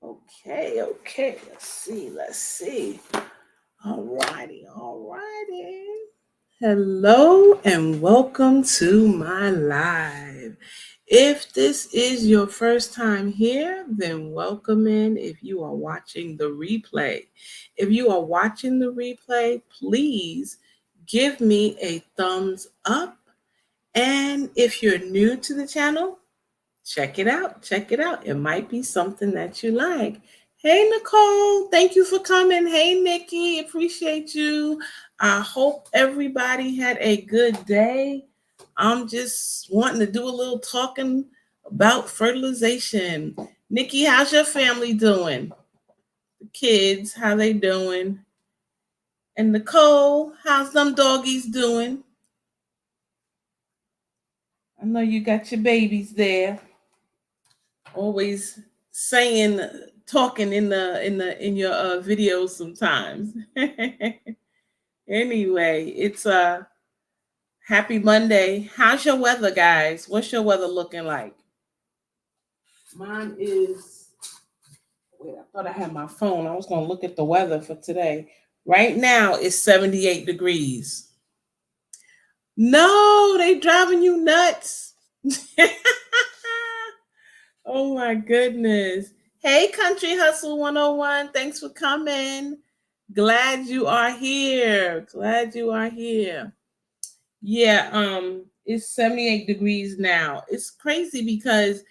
Okay. Let's see. Alrighty. Hello and welcome to my live. If this is your first time here, then welcome in if you are watching the replay. If you are watching the replay, please give me a thumbs up. And if you're new to the channel, check it out. It might be something that you like. Hey, Nicole, thank you for coming. Hey, Nikki, appreciate you. I hope everybody had a good day. I'm just wanting to do a little talking about fertilization. Nikki, how's your family doing? The kids, how they doing? And Nicole, how's them doggies doing? I know you got your babies there. Always saying, talking in your videos sometimes. Anyway, it's a happy Monday. How's your weather, guys? What's your weather looking like? Mine is. Wait, I thought I had my phone. I was going to look at the weather for today. Right now, it's 78 degrees. No, they driving you nuts. Oh my goodness. Hey, Country Hustle 101. Thanks for coming. Glad you are here. Yeah, it's 78 degrees now. It's crazy because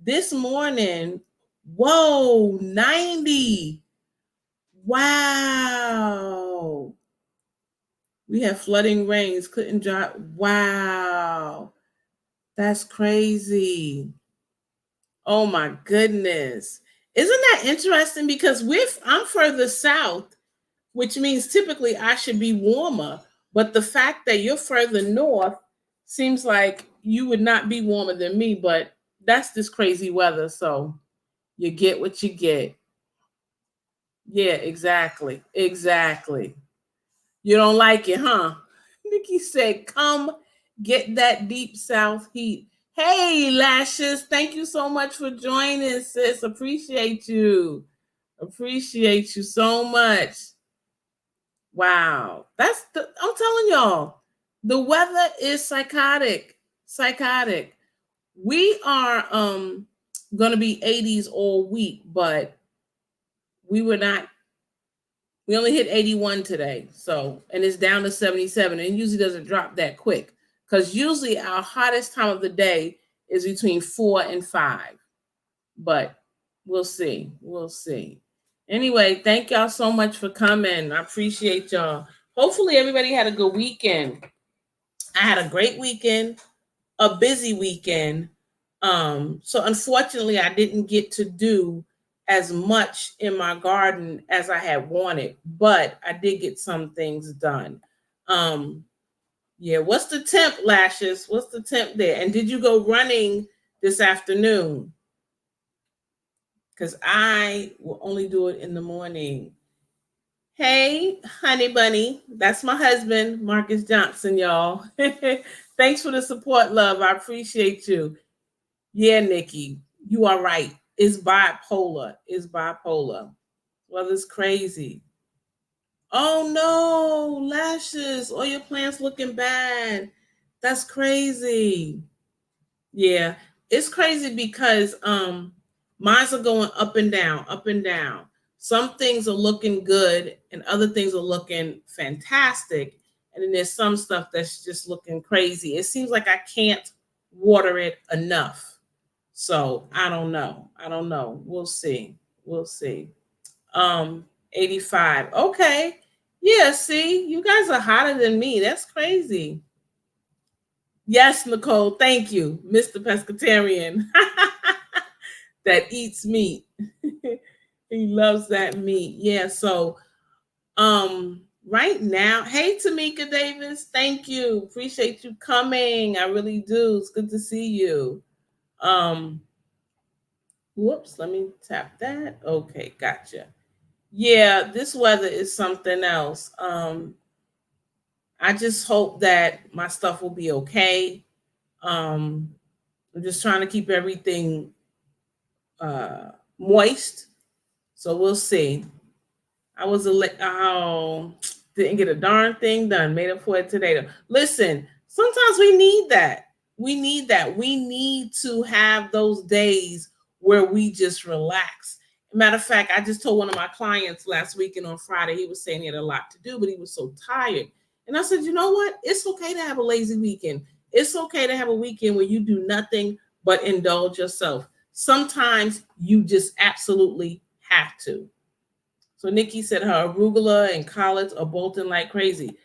this morning, whoa, 90. Wow. We had flooding rains, couldn't drive. Wow. That's crazy. Oh my goodness. Isn't that interesting? Because I'm further south, which means typically I should be warmer. But the fact that you're further north seems like you would not be warmer than me, but that's this crazy weather. So you get what you get. Yeah, exactly. You don't like it, huh? Nikki said, come get that deep south heat. Hey, Lashes, thank you so much for joining, sis. Appreciate you so much. Wow. I'm telling y'all, the weather is psychotic. We are gonna be 80s all week, but we only hit 81 today. So, and it's down to 77. And it usually doesn't drop that quick. Because usually our hottest time of the day is between 4 and 5. But we'll see. Anyway, thank y'all so much for coming. I appreciate y'all. Hopefully everybody had a good weekend. I had a great weekend, a busy weekend. So unfortunately I didn't get to do as much in my garden as I had wanted, but I did get some things done. Yeah, what's the temp, Lashes? What's the temp there? And did you go running this afternoon? Because I will only do it in the morning. Hey, honey bunny. That's my husband, Marcus Johnson, y'all. Thanks for the support, love. I appreciate you. Yeah, Nikki, you are right. It's bipolar. Well, it's crazy. Oh no, Lashes. All your plants looking bad. That's crazy. Yeah, it's crazy because mine's are going up and down. Some things are looking good and other things are looking fantastic. And then there's some stuff that's just looking crazy. It seems like I can't water it enough. So I don't know. We'll see. 85. Okay. Yeah, see, you guys are hotter than me. That's crazy. Yes, Nicole, thank you, Mr. Pescatarian that eats meat. He loves that meat. Yeah, so right now, hey Tamika Davis, thank you. Appreciate you coming. I really do. It's good to see you. Whoops, let me tap that. Okay, gotcha. Yeah, this weather is something else. I just hope that my stuff will be okay. I'm just trying to keep everything moist. So we'll see. I was didn't get a darn thing done. Made up for it today. Though. Listen, sometimes we need that. We need that. We need to have those days where we just relax. Matter of fact, I just told one of my clients last week and on Friday, he was saying he had a lot to do, but he was so tired. And I said, you know what? It's okay to have a lazy weekend. It's okay to have a weekend where you do nothing but indulge yourself. Sometimes you just absolutely have to. So Nikki said her arugula and collards are bolting like crazy.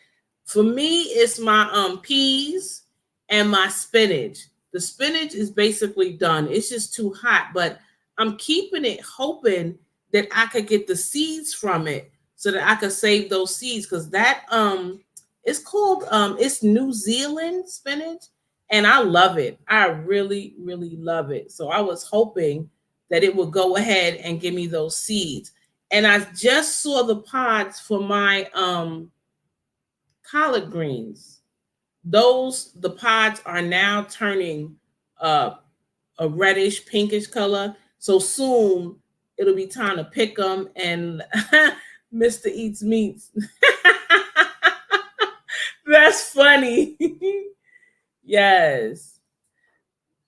For me, it's my peas and my spinach. The spinach is basically done. It's just too hot, but I'm keeping it hoping that I could get the seeds from it so that I could save those seeds because that it's called it's New Zealand spinach and I love it. I really, really love it. So I was hoping that it would go ahead and give me those seeds. And I just saw the pods for my collard greens. The pods are now turning a reddish pinkish color. So soon it'll be time to pick them and Mr. Eats Meats. That's funny. Yes.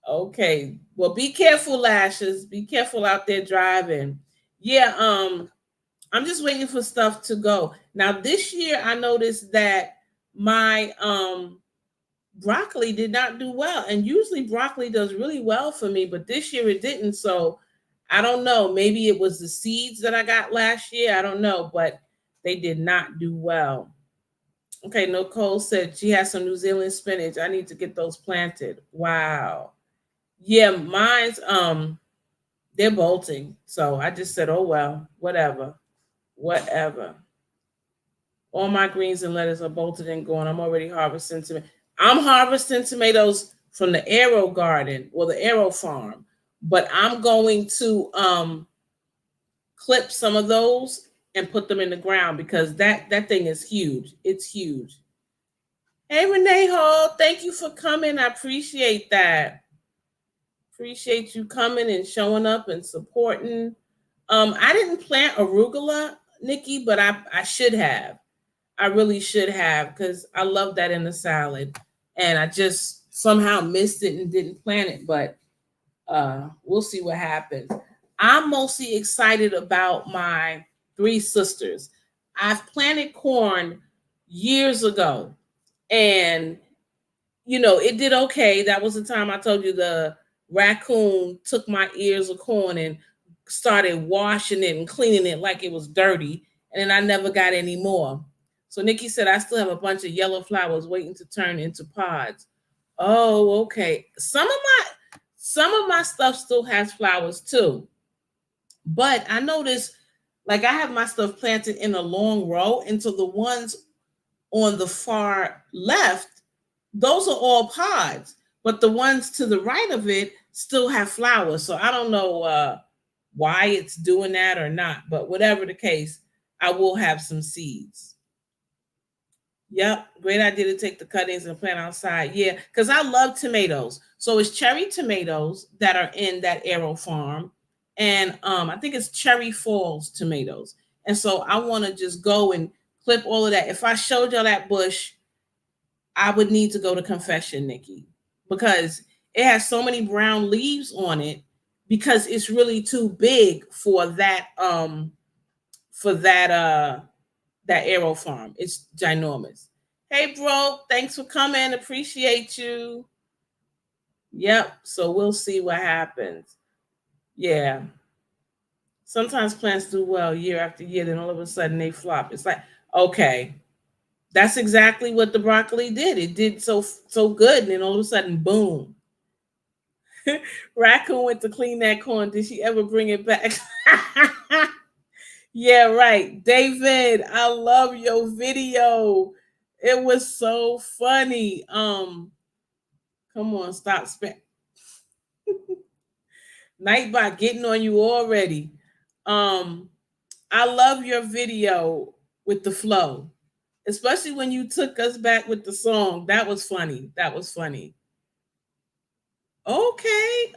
Okay. Well, be careful, Lashes. Be careful out there driving. Yeah, I'm just waiting for stuff to go. Now this year I noticed that my broccoli did not do well. And usually broccoli does really well for me, but this year it didn't. So I don't know. Maybe it was the seeds that I got last year. I don't know, but they did not do well. Okay, Nicole said she has some New Zealand spinach. I need to get those planted. Wow. Yeah, mine's they're bolting. So I just said, oh well, whatever. Whatever. All my greens and lettuce are bolted and gone. I'm already harvesting tomatoes. I'm harvesting tomatoes from the Arrow Garden or the Arrow Farm, but I'm going to clip some of those and put them in the ground because that thing is huge. It's huge. Hey, Renee Hall, thank you for coming. I appreciate that. Appreciate you coming and showing up and supporting. I didn't plant arugula, Nikki, but I should have. I really should have because I love that in the salad. And I just somehow missed it and didn't plant it, but we'll see what happens. I'm mostly excited about my three sisters. I've planted corn years ago and it did okay. That was the time I told you the raccoon took my ears of corn and started washing it and cleaning it like it was dirty. And then I never got any more. So Nikki said, I still have a bunch of yellow flowers waiting to turn into pods. Oh, okay. Some of my stuff still has flowers too. But I noticed like I have my stuff planted in a long row. And so the ones on the far left, those are all pods, but the ones to the right of it still have flowers. So I don't know why it's doing that or not, but whatever the case, I will have some seeds. Yep, great idea to take the cuttings and plant outside. Yeah, because I love tomatoes. So it's cherry tomatoes that are in that Arrow Farm, and I think it's Cherry Falls tomatoes. And so I want to just go and clip all of that. If I showed y'all that bush, I would need to go to confession, Nikki, because it has so many brown leaves on it because it's really too big for that that Arrow Farm. It's ginormous. Hey bro, thanks for coming. Appreciate you. Yep, so we'll see what happens. Yeah. Sometimes plants do well year after year, then all of a sudden they flop. It's like, okay, that's exactly what the broccoli did. It did so good, and then all of a sudden, boom. Raccoon went to clean that corn. Did she ever bring it back? Yeah, right. David, I love your video. It was so funny. Come on, stop Nightbot getting on you already. I love your video with the flow. Especially when you took us back with the song. That was funny. That was funny. Okay.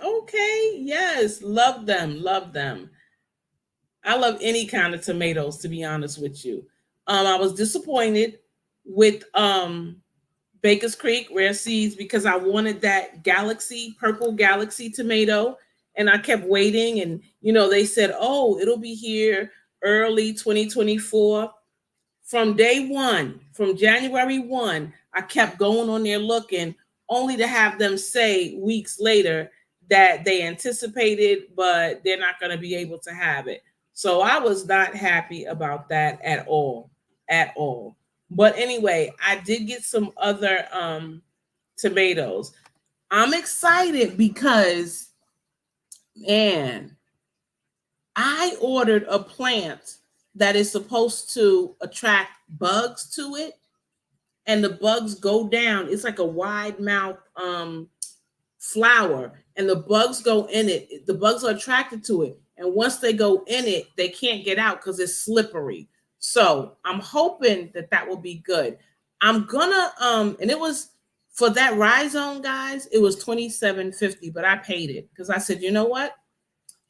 Yes. Yes, love them, love them. I love any kind of tomatoes, to be honest with you. I was disappointed with Baker's Creek Rare Seeds because I wanted that galaxy, purple galaxy tomato. And I kept waiting. And, they said, oh, it'll be here early 2024. From day one, from January 1, I kept going on there looking, only to have them say weeks later that they anticipated, but they're not going to be able to have it. So I was not happy about that at all, at all. But anyway, I did get some other tomatoes. I'm excited because, man, I ordered a plant that is supposed to attract bugs to it, and the bugs go down. It's like a wide mouth flower, and the bugs go in it. The bugs are attracted to it, and once they go in it, they can't get out because it's slippery. So I'm hoping that that will be good. I'm gonna and it was for that rhizome, guys. It was $27.50, but I paid it because I said, you know what?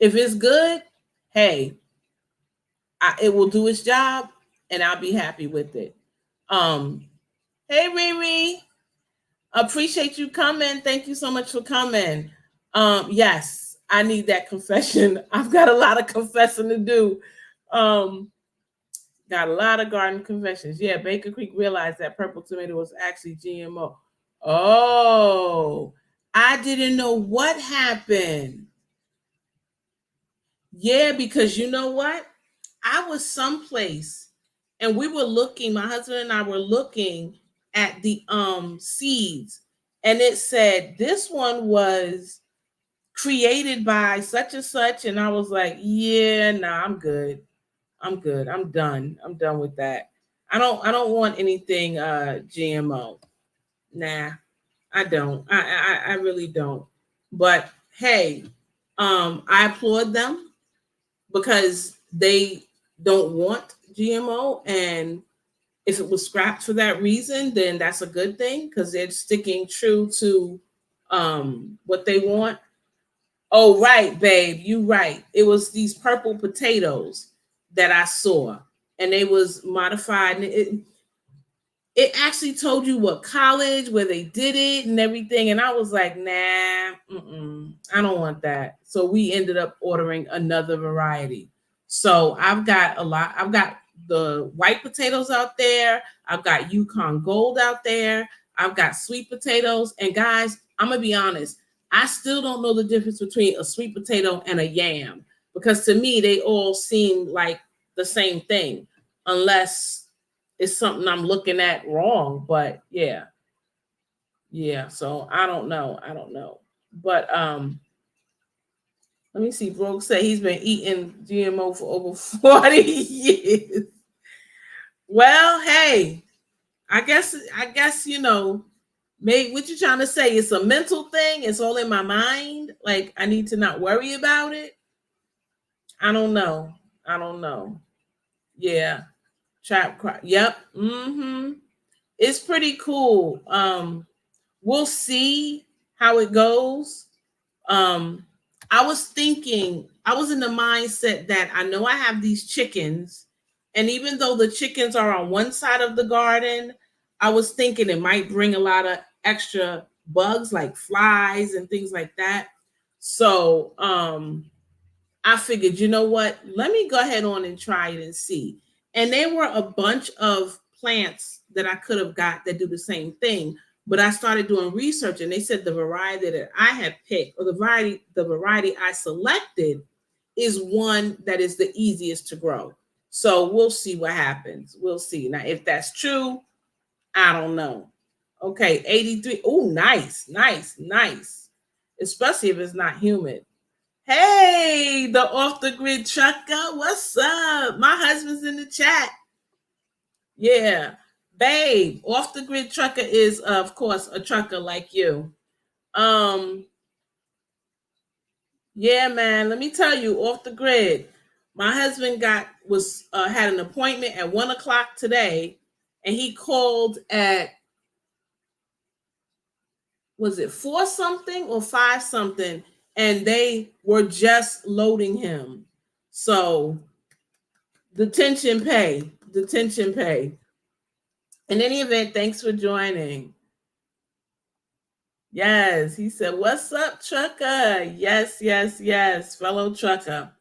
If it's good, hey, it will do its job, and I'll be happy with it. Um, hey Riri, appreciate you coming. Thank you so much for coming. Yes, I need that confession. I've got a lot of confessing to do. Um, got a lot of garden confessions. Yeah, Baker Creek realized that purple tomato was actually GMO. Oh, I didn't know what happened. Yeah, because you know what? I was someplace and we were looking, my husband and I were looking at the seeds, and it said this one was created by such and such, and I was like, yeah, nah, I'm good. I'm good. I'm done. I'm done with that. I don't want anything GMO. Nah, I don't. I really don't. But hey, I applaud them because they don't want GMO. And if it was scrapped for that reason, then that's a good thing because they're sticking true to what they want. Oh, right, babe, you right. It was these purple potatoes that I saw, and they was modified. And it actually told you what college, where they did it and everything. And I was like, nah, I don't want that. So we ended up ordering another variety. So I've got a lot. I've got the white potatoes out there. I've got Yukon Gold out there. I've got sweet potatoes. And guys, I'm going to be honest. I still don't know the difference between a sweet potato and a yam because to me, they all seem like the same thing unless it's something I'm looking at wrong. But yeah. So I don't know. But let me see. Brooke said he's been eating GMO for over 40 years. Well, hey, I guess maybe what you trying to say? It's a mental thing. It's all in my mind. Like I need to not worry about it. I don't know. Yeah. Trap cry. Yep. It's pretty cool. We'll see how it goes. Um, I was thinking, I was in the mindset that I know I have these chickens, and even though the chickens are on one side of the garden, I was thinking it might bring a lot of extra bugs like flies and things like that. So I figured, you know what? Let me go ahead on and try it and see. And there were a bunch of plants that I could have got that do the same thing. But I started doing research, and they said the variety that I had picked, or the variety I selected, is one that is the easiest to grow. So we'll see what happens. We'll see. Now, if that's true, I don't know. Okay, 83. Oh, nice. Especially if it's not humid. Hey, the off the grid trucker. What's up? My husband's in the chat. Yeah. Babe, off the grid trucker is of course a trucker like you. Um, yeah, man. Let me tell you, off the grid. My husband had an appointment at 1 o'clock today, and he called at, was it 4 something or 5 something? and they were just loading him. So detention pay, detention pay. In any event, thanks for joining. Yes, he said, "What's up, trucker?" Yes, yes, yes, fellow trucker.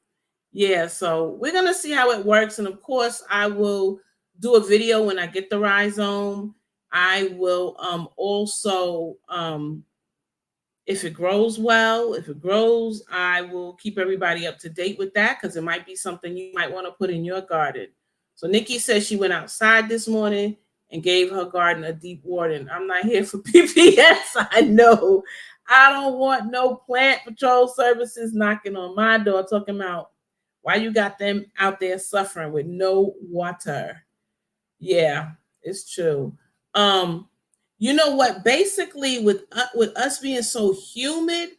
Yeah, so we're gonna see how it works, and of course, I will do a video when I get the rhizome. I will also if it grows well, if it grows, I will keep everybody up to date with that because it might be something you might want to put in your garden. So Nikki says she went outside this morning and gave her garden a deep watering. I'm not here for PPS. I know. I don't want no plant patrol services knocking on my door talking about why you got them out there suffering with no water. Yeah, it's true. Um, you know what? Basically, with us being so humid,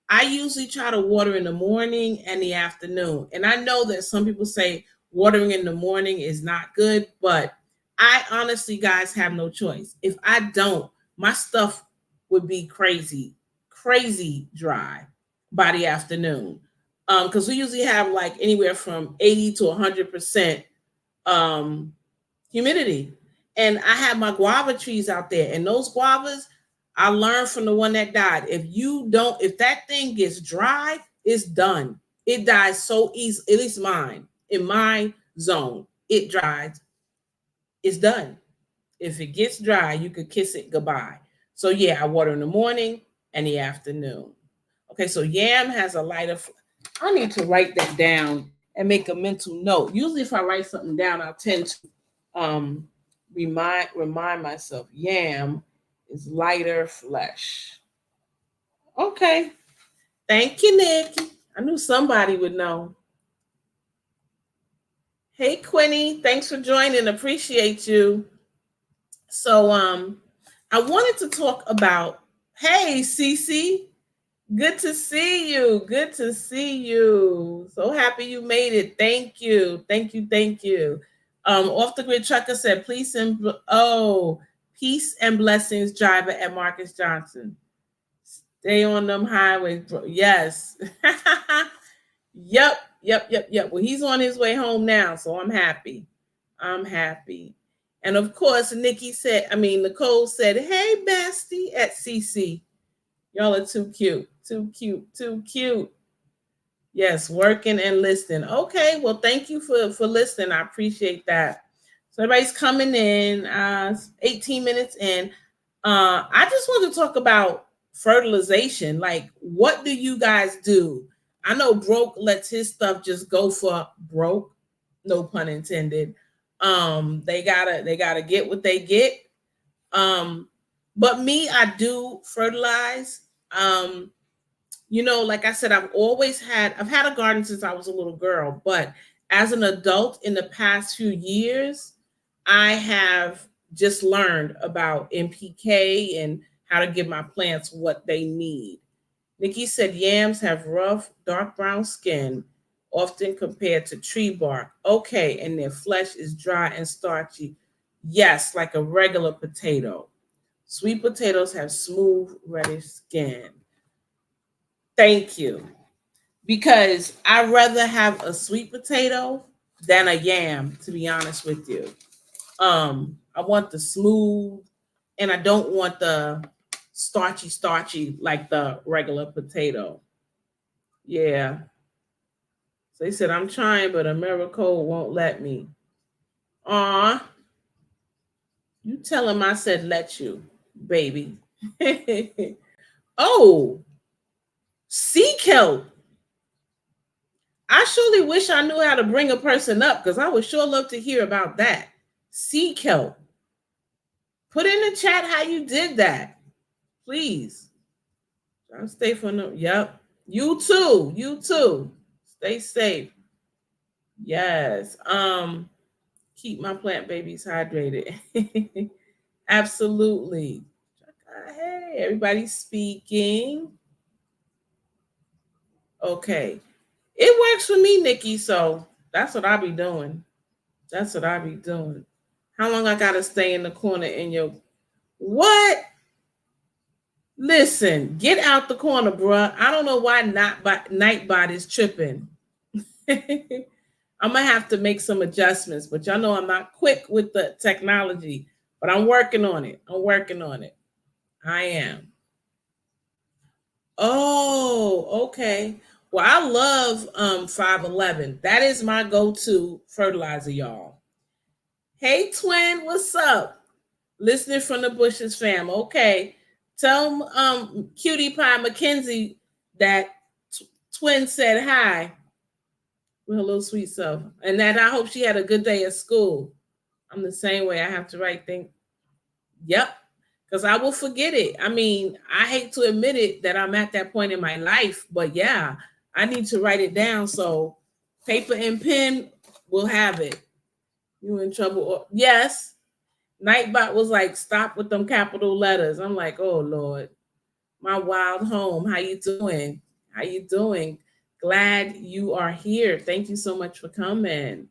I usually try to water in the morning and the afternoon. And I know that some people say watering in the morning is not good, but I honestly, guys, have no choice. If I don't, my stuff would be crazy, crazy dry by the afternoon. Because we usually have like anywhere from 80 to 100% um humidity. And I have my guava trees out there, and those guavas, I learned from the one that died. If that thing gets dry, it's done. It dies so easy. At least mine, in my zone, it dries. It's done. If it gets dry, you could kiss it goodbye. So yeah, I water in the morning and the afternoon. Okay, so yam has a lighter. I need to write that down and make a mental note. Usually, if I write something down, I'll tend to um, remind myself. Yam is lighter flesh. Okay, thank you, Nikki. I knew somebody would know. Hey, Quinny, thanks for joining. Appreciate you. So, I wanted to talk about. Hey, Cece. Good to see you. Good to see you. So happy you made it. Thank you. Thank you. Thank you. Off the grid trucker said, peace and blessings, driver at Marcus Johnson. Stay on them highways, bro. Yes. Yep. Well, he's on his way home now, so I'm happy. I'm happy. And of course, Nicole said, "Hey, bestie," at CC. Y'all are too cute. Too cute. Too cute. Yes, working and listening. Okay, well, thank you for listening. I appreciate that. So everybody's coming in. 18 minutes in. I just want to talk about fertilization. Like, what do you guys do? I know Broke lets his stuff just go for broke. No pun intended. They gotta get what they get. But me, I do fertilize. Like I said, I've had a garden since I was a little girl, but as an adult in the past few years, I have just learned about NPK and how to give my plants what they need. Nikki said yams have rough, dark brown skin, often compared to tree bark. Okay, and their flesh is dry and starchy. Yes, like a regular potato. Sweet potatoes have smooth, reddish skin. Thank you. Because I'd rather have a sweet potato than a yam, to be honest with you. I want the smooth, and I don't want the starchy like the regular potato. Yeah. So they said, I'm trying, but Americode won't let me. Aw, you tell him I said let you, baby. Oh, sea kelp. I surely wish I knew how to bring a person up because I would sure love to hear about that. Sea kelp. Put in the chat how you did that, please. I'll stay for no. Yep. You too. You too. Stay safe. Yes. Keep my plant babies hydrated. Absolutely. Hey, everybody's speaking. Okay. It works for me, Nikki. So that's what I'll be doing. That's what I be doing. How long I gotta stay in the corner in your what? Listen, get out the corner, bruh. I don't know why not Nightbot is tripping. I'm gonna have to make some adjustments, but y'all know I'm not quick with the technology, but I'm working on it. I'm working on it. I am. Oh, okay. Well, I love 511. That is my go-to fertilizer, y'all. Hey twin, what's up? Listening from the Bushes fam. Okay. Tell Cutie Pie Mackenzie that twin said hi with her little sweet self. And that I hope she had a good day at school. I'm the same way. I have to write things. Yep. Because I will forget it. I mean, I hate to admit it that I'm at that point in my life, but yeah, I need to write it down. So paper and pen will have it. You in trouble? Yes. Nightbot was like, stop with them capital letters. I'm like, oh Lord, my wild home. How you doing? How you doing? Glad you are here. Thank you so much for coming.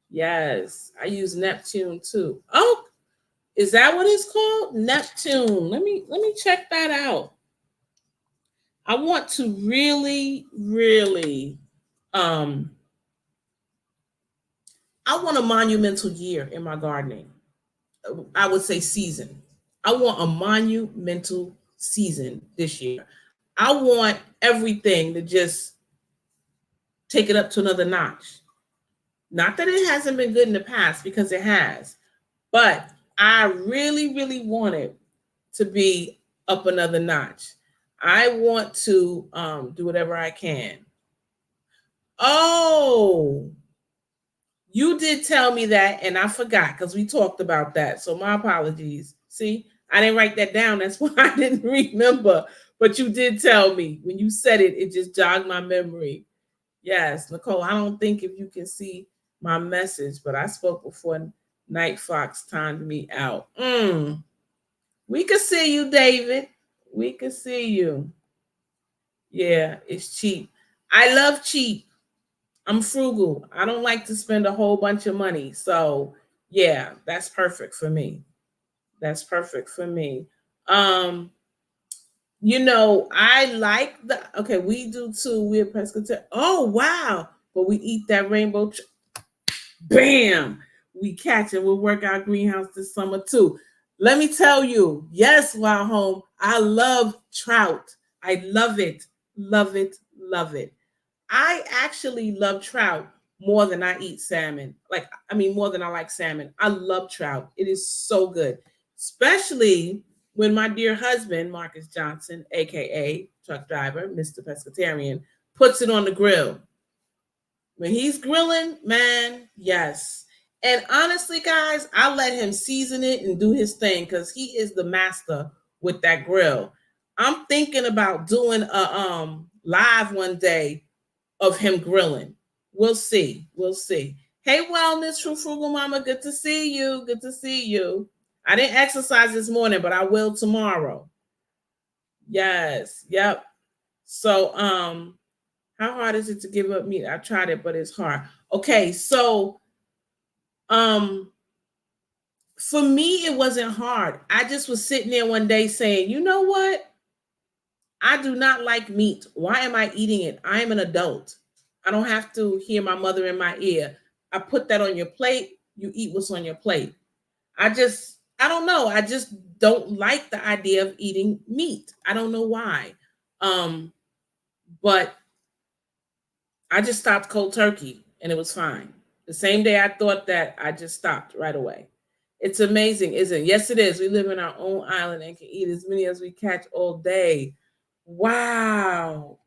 Yes, I use Neptune too. Oh, is that what it's called? Neptune. Let me check that out. I want to really um I want a monumental year in my gardening. I would say season. I want a monumental season this year. I want everything to just take it up to another notch. Not that it hasn't been good in the past, because it has, but I really want it to be up another notch. I want to do whatever I can. Oh, you did tell me that, and I forgot because we talked about that. So my apologies. See, I didn't write that down. That's why I didn't remember. But you did tell me when you said it. It just jogged my memory. Yes, Nicole. I don't think if you can see my message, but I spoke before Night Fox timed me out. We could see you, David. We could see you. Yeah, it's cheap. I love cheap. I'm frugal. I don't like to spend a whole bunch of money. So, yeah, that's perfect for me. That's perfect for me. Um, I like the okay, we do too. We're pescatarian. Oh, wow. But we eat that rainbow. Bam! We catch and we'll work our greenhouse this summer too. Let me tell you, yes, Wild Home, I love trout. I love it, love it, love it. I actually love trout more than I eat salmon. Like, I mean, more than I like salmon. I love trout. It is so good, especially when my dear husband, Marcus Johnson, AKA truck driver, Mr. Pescatarian, puts it on the grill. When he's grilling, man, yes. And honestly, guys, I let him season it and do his thing because he is the master with that grill. I'm thinking about doing a live one day of him grilling. We'll see. We'll see. Hey, wellness from Frugal Mama. Good to see you. Good to see you. I didn't exercise this morning, but I will tomorrow. Yes. Yep. So, how hard is it to give up meat? I tried it, but it's hard. Okay, so um for me it wasn't hard. I just was sitting there one day saying, you know what? I do not like meat. Why am I eating it? I am an adult. I don't have to hear my mother in my ear. I put that on your plate. You eat what's on your plate. I don't know. I just don't like the idea of eating meat. I don't know why. But I just stopped cold turkey and it was fine. The same day I thought that, I just stopped right away. It's amazing, isn't it? Yes, it is. We live in our own island and can eat as many as we catch all day. Wow.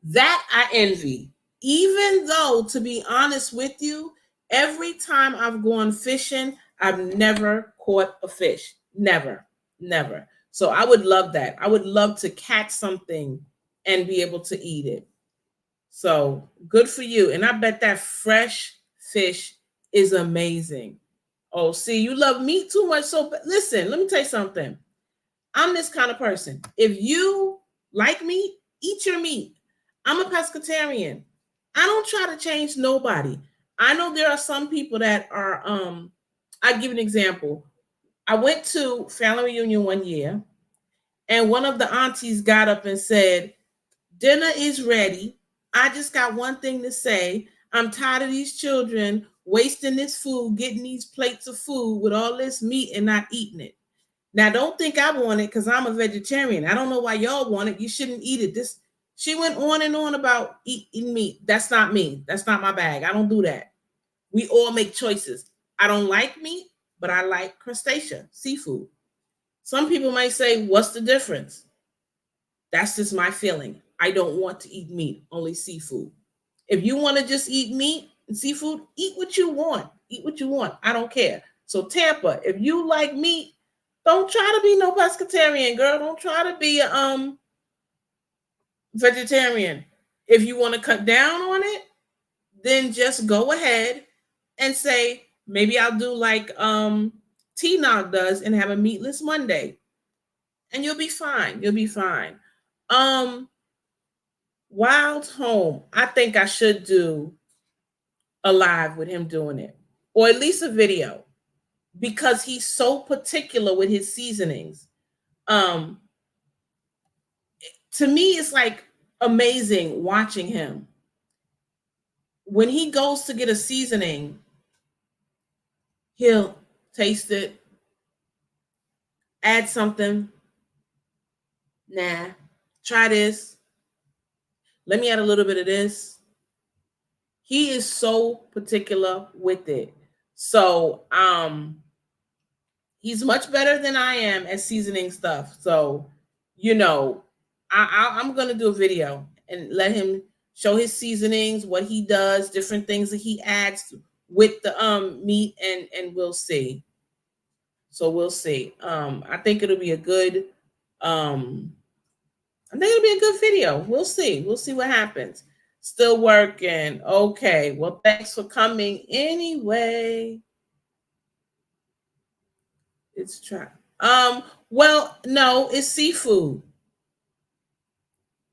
That I envy. Even though, to be honest with you, every time I've gone fishing, I've never caught a fish. Never, never. So I would love that. I would love to catch something and be able to eat it. So good for you. And I bet that fresh fish is amazing. Oh, see, you love meat too much. So listen, let me tell you something. I'm this kind of person. If you like meat, eat your meat. I'm a pescatarian. I don't try to change nobody. I know there are some people that are I give an example. I went to family reunion one year And one of the aunties got up and said, dinner is ready. I just got one thing to say. I'm tired of these children wasting this food, getting these plates of food with all this meat and not eating it. Now, don't think I want it because I'm a vegetarian. I don't know why y'all want it. You shouldn't eat it. This She went on and on about eating meat. That's not me. That's not my bag. I don't do that. We all make choices. I don't like meat, but I like crustacean, seafood. Some people might say, what's the difference? That's just my feeling. I don't want to eat meat, only seafood. If you want to just eat meat and seafood, eat what you want. Eat what you want. I don't care. So Tampa, if you like meat, don't try to be no pescatarian, girl. Don't try to be a vegetarian. If you want to cut down on it, then just go ahead and say, maybe I'll do like T-Nog does and have a meatless Monday. And you'll be fine. You'll be fine. Wild Home. I think I should do a live with him doing it, or at least a video, because he's so particular with his seasonings. To me, it's like amazing watching him. When he goes to get a seasoning, he'll taste it, add something. Nah, try this. Let me add a little bit of this. He is so particular with it. So, he's much better than I am at seasoning stuff. So, I'm going to do a video and let him show his seasonings, what he does, different things that he adds with the meat, and we'll see. So we'll see. I think it'll be a good video. We'll see. We'll see what happens. Still working. Okay. Well, thanks for coming anyway. It's try. Well, no, it's seafood.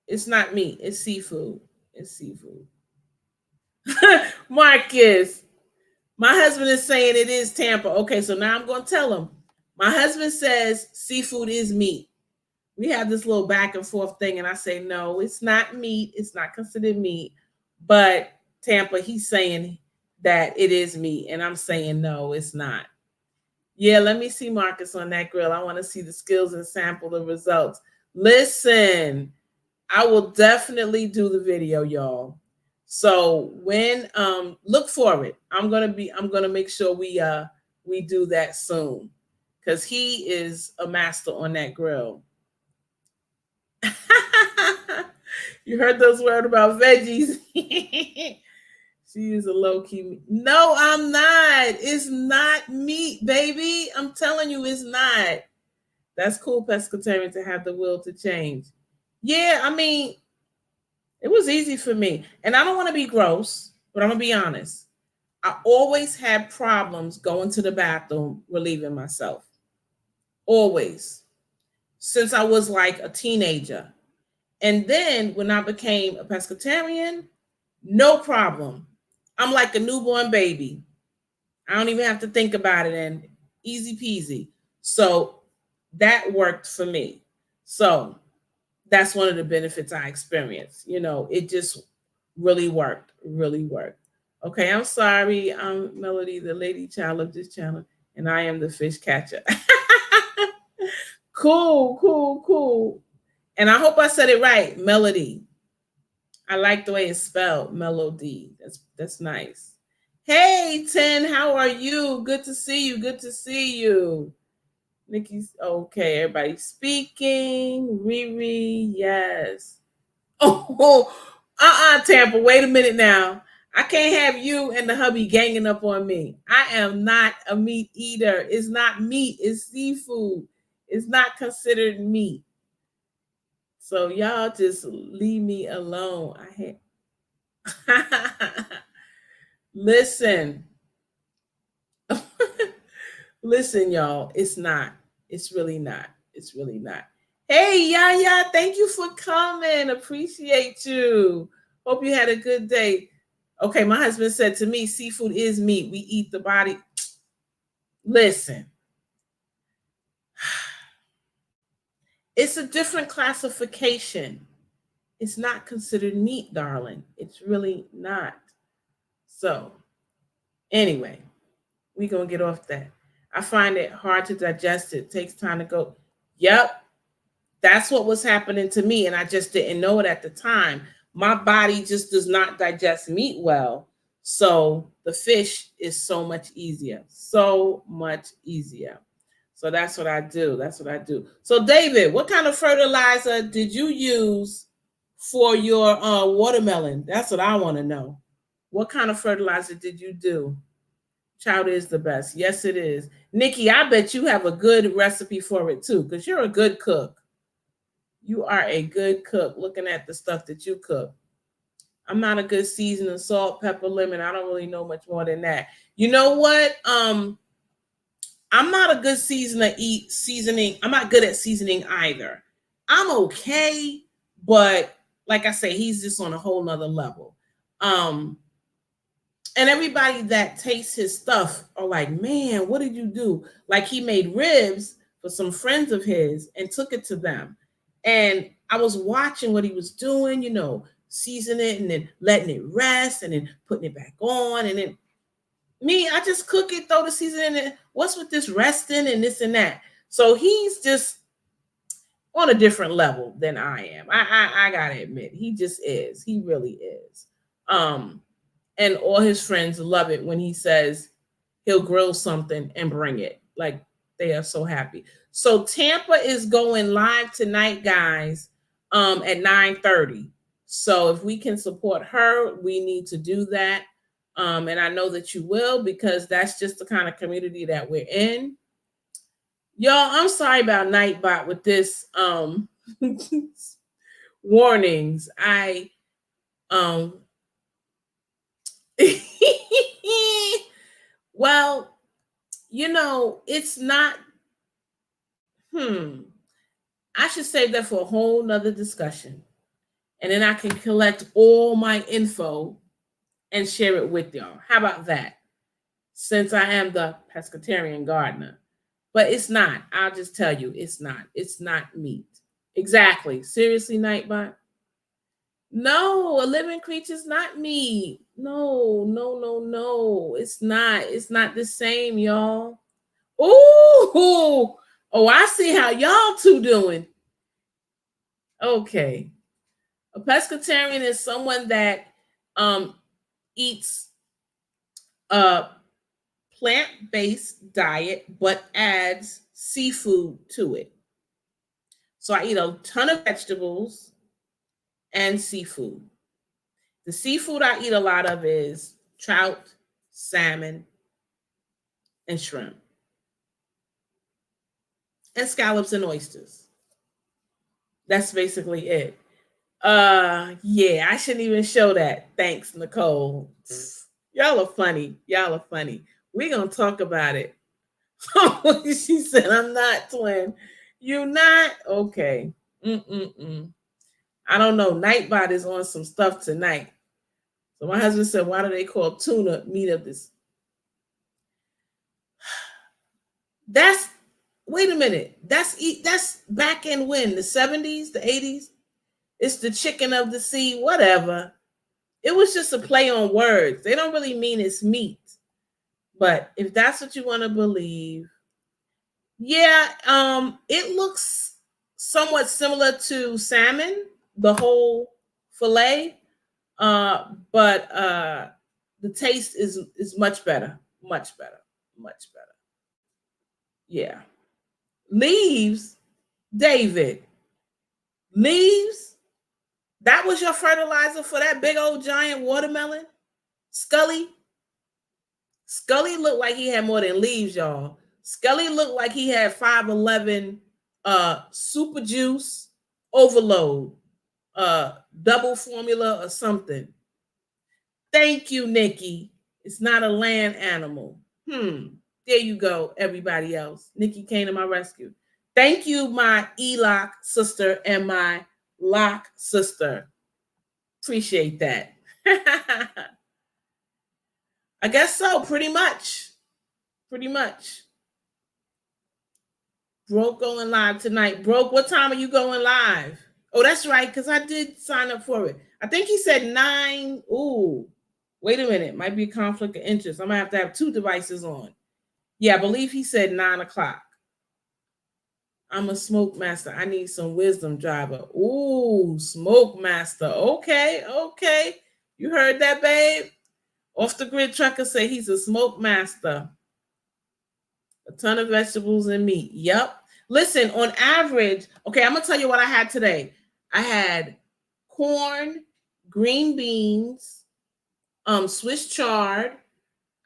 It's not meat. It's seafood. It's seafood. Marcus, my husband is saying it is Tampa. Okay, so now I'm going to tell him. My husband says seafood is meat. We have this little back and forth thing, and I say, no, it's not meat. It's not considered meat. But Tampa, he's saying that it is meat, and I'm saying, no, it's not. Yeah, let me see Marcus on that grill. I want to see the skills and sample the results. Listen, I will definitely do the video, y'all. So when look for it. I'm gonna make sure we do that soon, because he is a master on that grill. You heard those words about veggies. She is a low-key. No, I'm not. It's not meat, baby. I'm telling you, it's not. That's cool, pescatarian, to have the will to change. Yeah, I mean, it was easy for me. And I don't want to be gross, but I'm going to be honest. I always had problems going to the bathroom, relieving myself. Always. Since I was like a teenager. And then when I became a pescatarian, no problem. I'm like a newborn baby. I don't even have to think about it, and easy peasy. So that worked for me. So that's one of the benefits I experienced. It just really worked, really worked. Okay, I'm sorry. I'm Melody, the lady child of this channel, and I am the fish catcher. Cool. And I hope I said it right, Melody. I like the way it's spelled, Melody. That's nice. Hey, 10, how are you? Good to see you. Good to see you. Nikki's okay. Everybody speaking. Riri, yes. Oh, Tampa. Wait a minute now. I can't have you and the hubby ganging up on me. I am not a meat eater. It's not meat. It's seafood. It's not considered meat. So y'all just leave me alone. Listen. Listen, y'all. It's not. It's really not. It's really not. Hey, Yaya, thank you for coming. Appreciate you. Hope you had a good day. Okay, my husband said to me, seafood is meat. We eat the body. Listen. It's a different classification. It's not considered meat, darling. It's really not. So, anyway, we're going to get off that. I find it hard to digest. It takes time to go. Yep, that's what was happening to me. And I just didn't know it at the time. My body just does not digest meat well. So the fish is so much easier. So much easier. So that's what I do. That's what I do. So, David, what kind of fertilizer did you use for your watermelon? That's what I want to know. What kind of fertilizer did you do? Child is the best. Yes, it is. Nikki, I bet you have a good recipe for it too, because you're a good cook. You are a good cook looking at the stuff that you cook. I'm not a good seasoning, salt, pepper, lemon. I don't really know much more than that. You know what? I'm not a good seasoning. I'm not good at seasoning either. I'm okay, but like I say, he's just on a whole nother level. And everybody that tastes his stuff are like, man, what did you do? Like he made ribs for some friends of his and took it to them. And I was watching what he was doing, seasoning it and then letting it rest and then putting it back on. And then me, I just cook it, throw the seasoning in. What's with this resting and this and that? So he's just on a different level than I am. I gotta admit, he just is. He really is. And all his friends love it when he says he'll grill something and bring it. Like they are so happy. So Tampa is going live tonight, guys, at 9:30. So if we can support her, we need to do that. And I know that you will, because that's just the kind of community that we're in. Y'all, I'm sorry about Nightbot with this warnings. Well, it's not I should save that for a whole nother discussion. And then I can collect all my info and share it with y'all. How about that? Since I am the pescatarian gardener. But it's not. I'll just tell you, it's not. It's not meat. Exactly. Seriously, Nightbot? No, a living creature's not meat. No, no, no, no. It's not. It's not the same, y'all. Ooh. Oh, I see how y'all two doing. Okay. A pescatarian is someone that eats a plant-based diet but adds seafood to it. So I eat a ton of vegetables and seafood. The seafood I eat a lot of is trout, salmon, and shrimp, and scallops and oysters. That's basically it. Yeah, I shouldn't even show that. Thanks, Nicole. Y'all are funny. Y'all are funny. We're gonna talk about it. She said, I'm not, twin. You not? Okay. I don't know. Nightbot is on some stuff tonight. So my husband said, why do they call tuna meat of this? That's, wait a minute. That's back in when? The 70s, the 80s? It's the chicken of the sea, whatever. It was just a play on words. They don't really mean it's meat. But if that's what you want to believe, yeah, it looks somewhat similar to salmon, the whole fillet, but the taste is much better, much better, much better. Yeah, leaves, David, leaves. That was your fertilizer for that big old giant watermelon, Scully. Scully looked like he had more than leaves, y'all. Scully looked like he had 511 super juice overload, double formula or something. Thank you, Nikki. It's not a land animal. There you go, everybody else. Nikki came to my rescue. Thank you, my ELOC sister and my LOC sister. Appreciate that. I guess so, pretty much. Broke going live tonight. Broke, what time are you going live? Oh, that's right, because I did sign up for it. I think he said 9. Ooh, wait a minute. Might be a conflict of interest. I'm going to have 2 devices on. Yeah, I believe he said 9 o'clock. I'm a smoke master. I need some wisdom driver. Ooh, smoke master. Okay, okay. You heard that, babe? Off the grid trucker say he's a smoke master. A ton of vegetables and meat. Yep. Listen, on average, okay, I'm gonna tell you what I had today. I had corn, green beans, Swiss chard.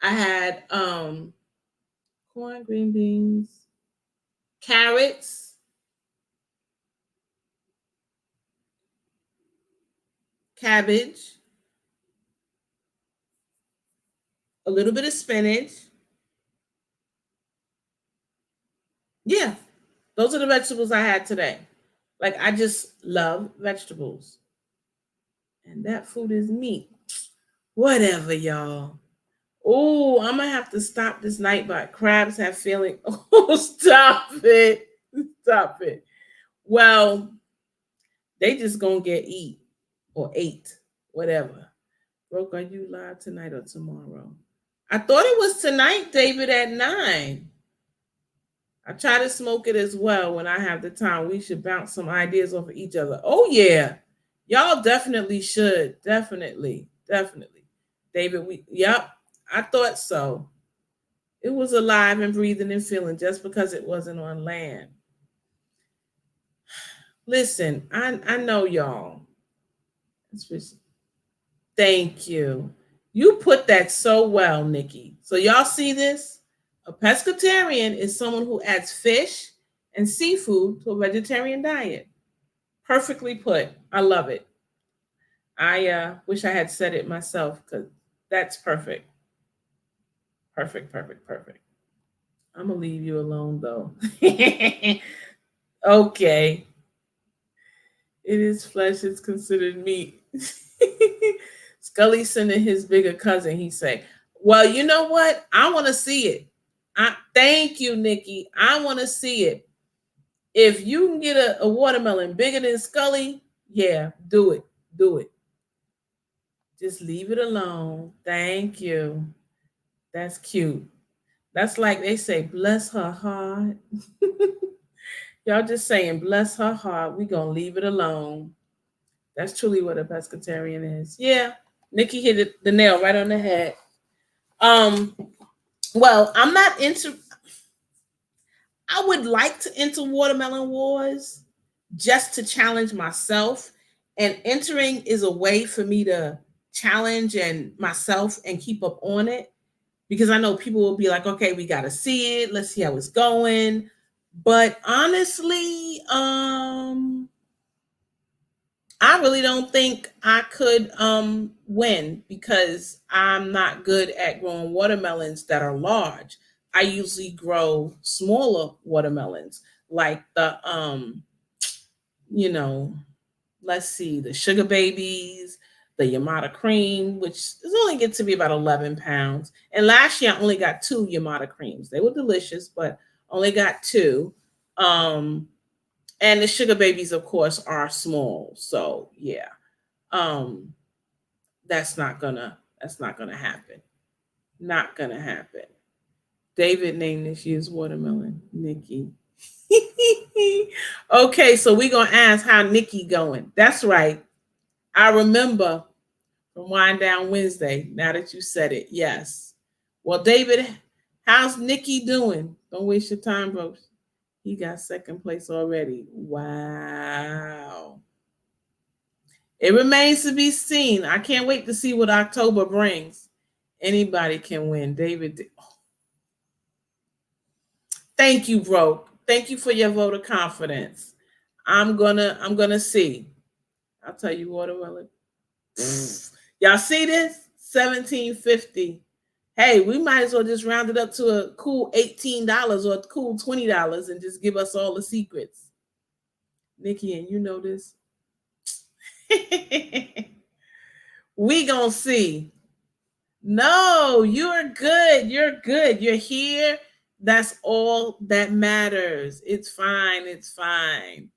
I had corn, green beans, carrots, cabbage, a little bit of spinach. Yeah, those are the vegetables I had today. Like, I just love vegetables. And that food is meat. Whatever, y'all. Oh, I'm gonna have to stop this night bite. Crabs have feeling. Oh, stop it. Stop it. Well, they just gonna get eat or ate, whatever. Broke, are you live tonight or tomorrow? I thought it was tonight, David, at 9. I try to smoke it as well when I have the time. We should bounce some ideas off of each other. Oh, yeah. Y'all definitely should. Definitely. Definitely. David, yep, I thought so. It was alive and breathing and feeling just because it wasn't on land. Listen, I know y'all. Thank you. You put that so well, Nikki. So y'all see this? A pescatarian is someone who adds fish and seafood to a vegetarian diet. Perfectly put. I love it. I wish I had said it myself because that's perfect. Perfect, perfect, perfect. I'm going to leave you alone though. Okay. It is flesh, it's considered meat. Scully sending his bigger cousin, he say, well, you know what? I want to see it. Thank you, Nikki. I want to see it. If you can get a watermelon bigger than Scully, yeah, do it. Do it. Just leave it alone. Thank you. That's cute. That's like they say, bless her heart. Y'all just saying, bless her heart. We gonna leave it alone. That's truly what a pescatarian is. Yeah, Nikki hit the nail right on the head. Well, I'm not into. I would like to enter watermelon wars just to challenge myself, and entering is a way for me to challenge and myself and keep up on it, because I know people will be like, okay, we got to see it. Let's see how it's going. But honestly, I really don't think I could win because I'm not good at growing watermelons that are large. I usually grow smaller watermelons, like the you know, let's see, the sugar babies, the Yamata cream, which is only get to be about 11 pounds. And last year I only got 2 Yamata creams. They were delicious, but only got 2. And the sugar babies, of course, are small. So yeah. Um, that's not gonna happen. Not gonna happen. David named this year's watermelon, Nikki. Okay, so we're gonna ask how Nikki going. That's right. I remember from Wind Down Wednesday. Now that you said it, yes. Well, David, how's Nikki doing? Don't waste your time, bro. He got second place already. Wow. It remains to be seen. I can't wait to see what October brings. Anybody can win. David. Thank you, bro. Thank you for your vote of confidence. I'm gonna see. I'll tell you watermelon. Y'all see this? 1750. Hey, we might as well just round it up to a cool $18 or a cool $20 and just give us all the secrets. Nikki, and you know this. We gonna see. No, you're good. You're good. You're here. That's all that matters. It's fine. It's fine.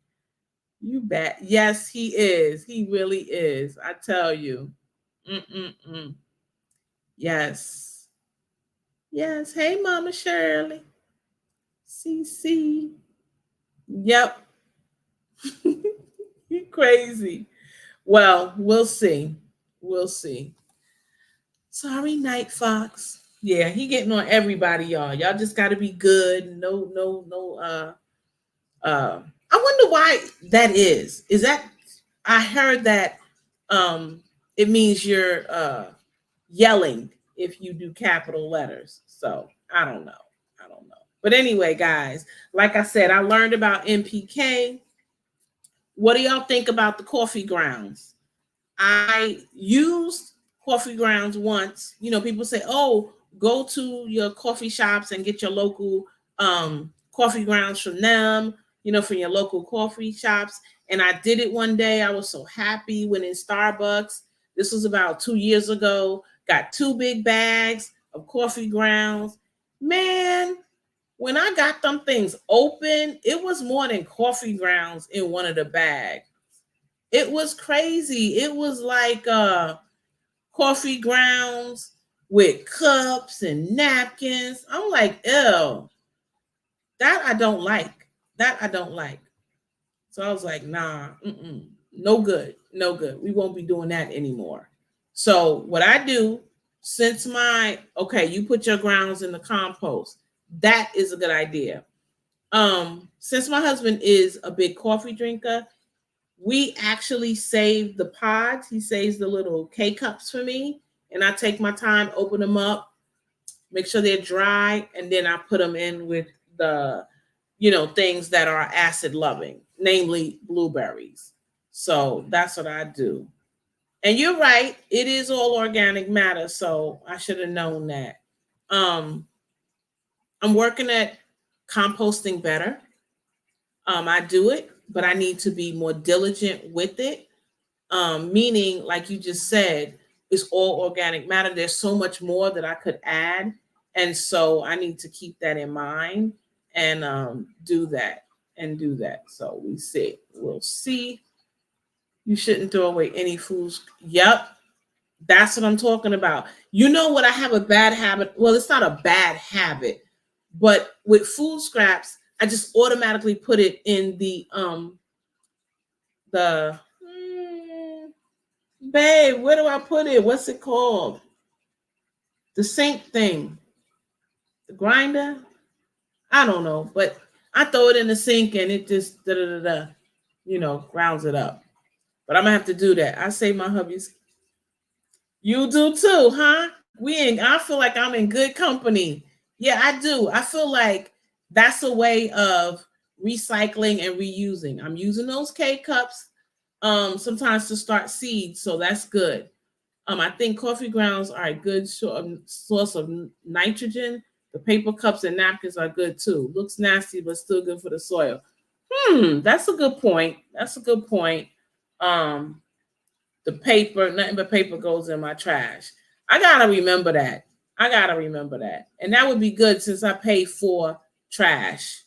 You bet. Yes, he is. He really is. I tell you. Mm-mm-mm. Yes. Yes. Hey, Mama Shirley. CC. Yep. You crazy. Well, we'll see. We'll see. Sorry, Night Fox. Yeah, he getting on everybody, y'all. Y'all just got to be good. No, no, no. I wonder why that is. Is that I heard that it means you're yelling if you do capital letters. So I don't know. I don't know. But anyway, guys, like I said, I learned about NPK. What do y'all think about the coffee grounds? I used coffee grounds once. You know, people say, "Oh, go to your coffee shops and get your local coffee grounds from them." You know, from your local coffee shops. And I did it one day. I was so happy. Went in Starbucks. This was about 2 years ago. Got 2 big bags of coffee grounds. Man, when I got them things open, it was more than coffee grounds in one of the bags. It was crazy. It was like coffee grounds with cups and napkins. I'm like, ew, that I don't like. That I don't like. So I was like, nah, no good, no good. We won't be doing that anymore. So what I do, since you put your grounds in the compost. That is a good idea. Since my husband is a big coffee drinker, we actually save the pods. He saves the little K cups for me, and I take my time, open them up, make sure they're dry, and then I put them in with the, things that are acid loving, namely blueberries. So that's what I do. And you're right, it is all organic matter. So I should have known that. Um, I'm working at composting better. I do it, but I need to be more diligent with it. Meaning, like you just said, it's all organic matter. There's so much more that I could add. And so I need to keep that in mind and do that and do that. So we see. We'll see. You shouldn't throw away any foods. Yep. That's what I'm talking about. You know what? I have a bad habit. Well, it's not a bad habit, but with food scraps, I just automatically put it in the babe, where do I put it? What's it called? The sink thing. The grinder? I don't know, but I throw it in the sink and it just da da da da, grounds it up. But I'm gonna have to do that. I say my hubby's. You do too, huh? I feel like I'm in good company. Yeah, I do. I feel like that's a way of recycling and reusing. I'm using those K cups sometimes to start seeds, so that's good. I think coffee grounds are a good source of nitrogen. The paper cups and napkins are good too. Looks nasty, but still good for the soil. That's a good point. That's a good point. Um, the paper, nothing but paper goes in my trash. I gotta remember that. I gotta remember that. And that would be good since I pay for trash.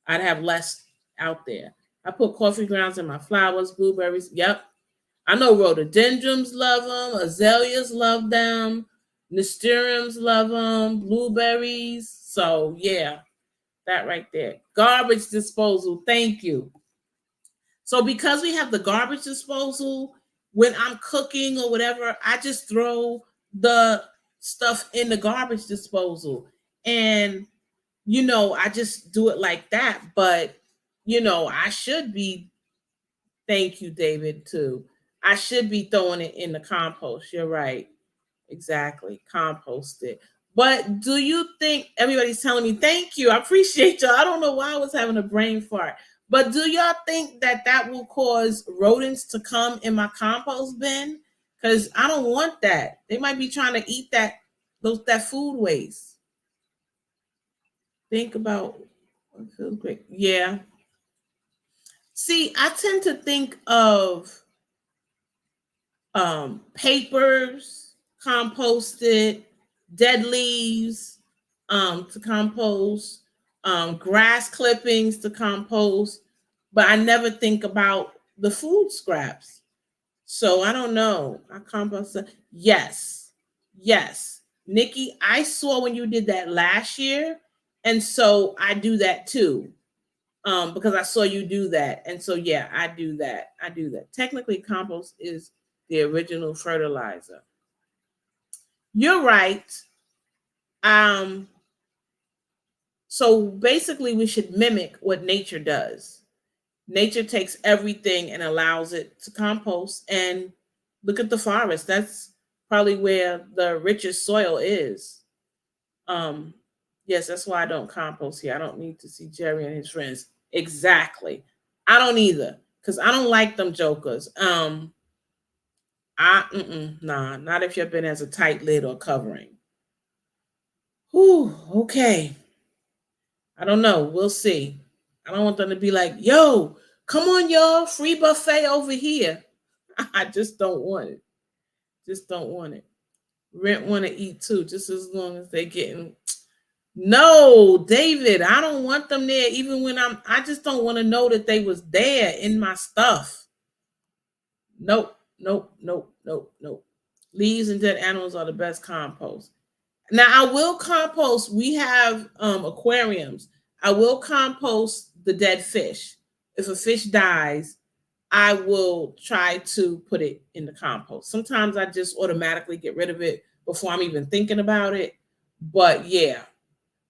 I'd have less out there. I put coffee grounds in my flowers, blueberries. Yep, I know rhododendrons love them, azaleas love them, nasturtiums love them, blueberries. So yeah, that right there. Garbage disposal. Thank you. So because we have the garbage disposal, when I'm cooking or whatever, I just throw the stuff in the garbage disposal. And I just do it like that. But I should be. Thank you, David, too. I should be throwing it in the compost. You're right. Exactly. Compost it. But do you think everybody's telling me thank you? I appreciate y'all. I don't know why I was having a brain fart. But do y'all think that will cause rodents to come in my compost bin? Because I don't want that. They might be trying to eat that food waste. Think about what feels great. Yeah. See, I tend to think of papers, composted, dead leaves. to compost, grass clippings to compost, but I never think about the food scraps. So I don't know. I compost. Yes, yes, Nikki. I saw when you did that last year, and so I do that too. Because I saw you do that, and so yeah, I do that. I do that. Technically, compost is the original fertilizer. You're right. Um, so basically, we should mimic what nature does. Nature takes everything and allows it to compost. And look at the forest. That's probably where the richest soil is. Um, yes, that's why I don't compost here. I don't need to see Jerry and his friends. Exactly. I don't either, because I don't like them jokers. Nah, not if your bin has a tight lid or covering. Whew, okay. I don't know. We'll see. I don't want them to be like, yo, come on, y'all, free buffet over here. I just don't want it. Just don't want it. Rent want to eat too, just as long as they're getting. No, David, I don't want them there. Even when I just don't want to know that they was there in my stuff. Nope, nope, nope, nope, nope. Leaves and dead animals are the best compost. Now I will compost. We have aquariums. I will compost the dead fish. If a fish dies, I will try to put it in the compost. Sometimes I just automatically get rid of it before I'm even thinking about it. But yeah.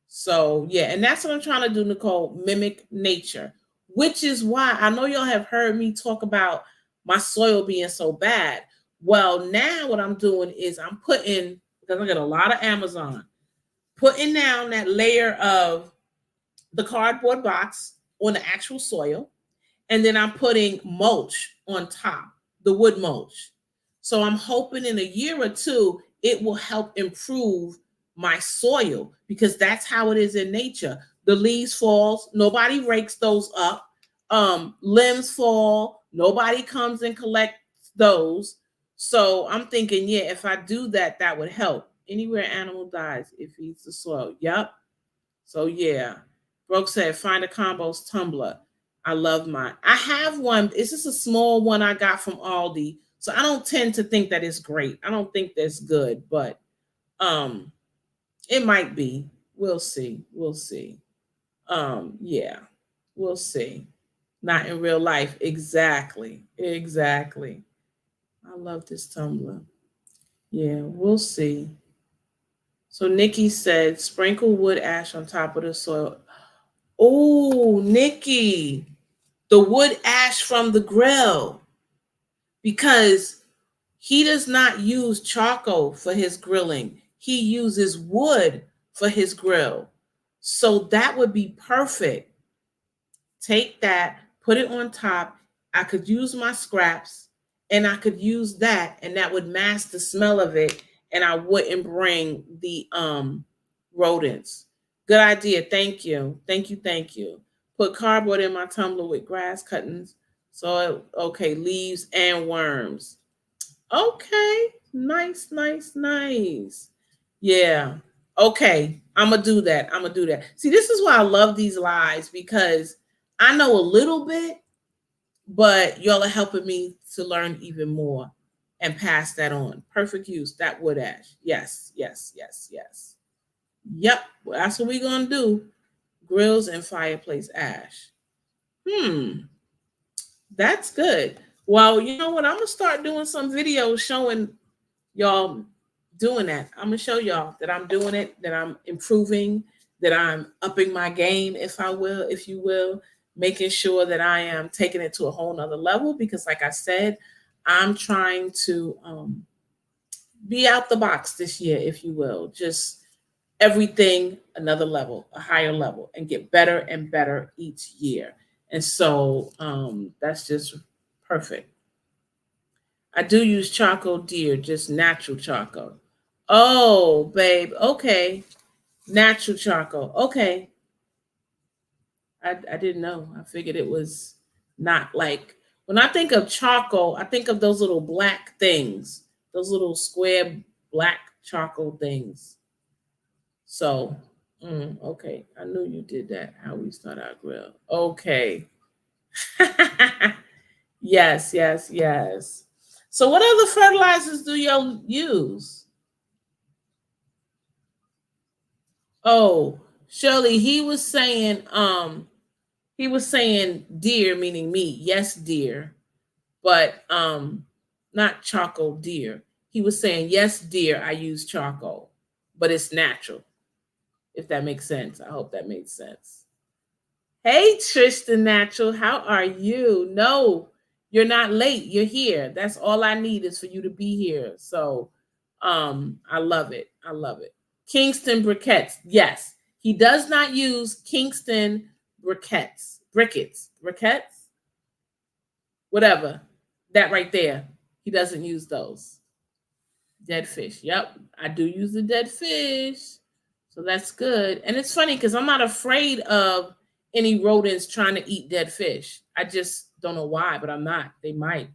So yeah, and that's what I'm trying to do, Nicole, mimic nature, which is why I know y'all have heard me talk about my soil being so bad. Well, now what I'm doing is I'm putting, because I get a lot of Amazon, putting down that layer of the cardboard box on the actual soil, and then I'm putting mulch on top, the wood mulch. So I'm hoping in a year or two it will help improve my soil, because that's how it is in nature. The leaves falls, nobody rakes those up. Limbs fall, nobody comes and collects those. So I'm thinking, yeah, if I do that, that would help. Anywhere animal dies, it feeds the soil. Yep. So yeah, Brooke said, find a compost tumbler. I love mine. I have one. It's just a small one I got from Aldi. So I don't tend to think that it's great. I don't think that's good, but um it might be. We'll see. We'll see. Yeah. We'll see. Not in real life. Exactly. Exactly. I love this tumbler. Yeah, we'll see. So Nikki said, sprinkle wood ash on top of the soil. Oh, Nikki, the wood ash from the grill, because he does not use charcoal for his grilling. He uses wood for his grill. So that would be perfect. Take that, put it on top. I could use my scraps and I could use that, and that would mask the smell of it, and I wouldn't bring the rodents. Good idea. Thank you. Thank you. Thank you. Put cardboard in my tumbler with grass cuttings. So okay, leaves and worms. Okay. Nice, nice, nice. Yeah. Okay. I'm gonna do that. I'm gonna do that. See, this is why I love these lives, because I know a little bit, but y'all are helping me to learn even more and pass that on. Perfect use. That wood ash. Yes, yes, yes, yes. Yep. Well, that's what we're gonna do. Grills and fireplace ash. Hmm. That's good. Well, you know what? I'm gonna start doing some videos showing y'all doing that. I'm gonna show y'all that I'm doing it, that I'm improving, that I'm upping my game, if I will, if you will, making sure that I am taking it to a whole nother level. Because, like I said, I'm trying to be out the box this year, if you will, just everything another level, a higher level, and get better and better each year. And so that's just perfect. I do use charcoal, dear, just natural charcoal. Oh, babe. Okay. Natural charcoal. Okay. I didn't know. I figured it was not like, when I think of charcoal, I think of those little black things, those little square black charcoal things. So Okay, I knew you did that. How we start our grill. Okay. Yes, yes, yes. So what other fertilizers do y'all use? Oh, Shirley, he was saying dear meaning me. Yes, dear. But not charcoal dear. He was saying, yes, dear, I use charcoal, but it's natural, if that makes sense. I hope that made sense. Hey, Tristan Natural, how are you? No, you're not late. You're here. That's all I need is for you to be here. So I love it. I love it. Kingston briquettes. Yes, he does not use Kingston briquettes, whatever. That right there. He doesn't use those. Dead fish. Yep, I do use the dead fish. So that's good. And it's funny because I'm not afraid of any rodents trying to eat dead fish. I just don't know why, but I'm not. They might.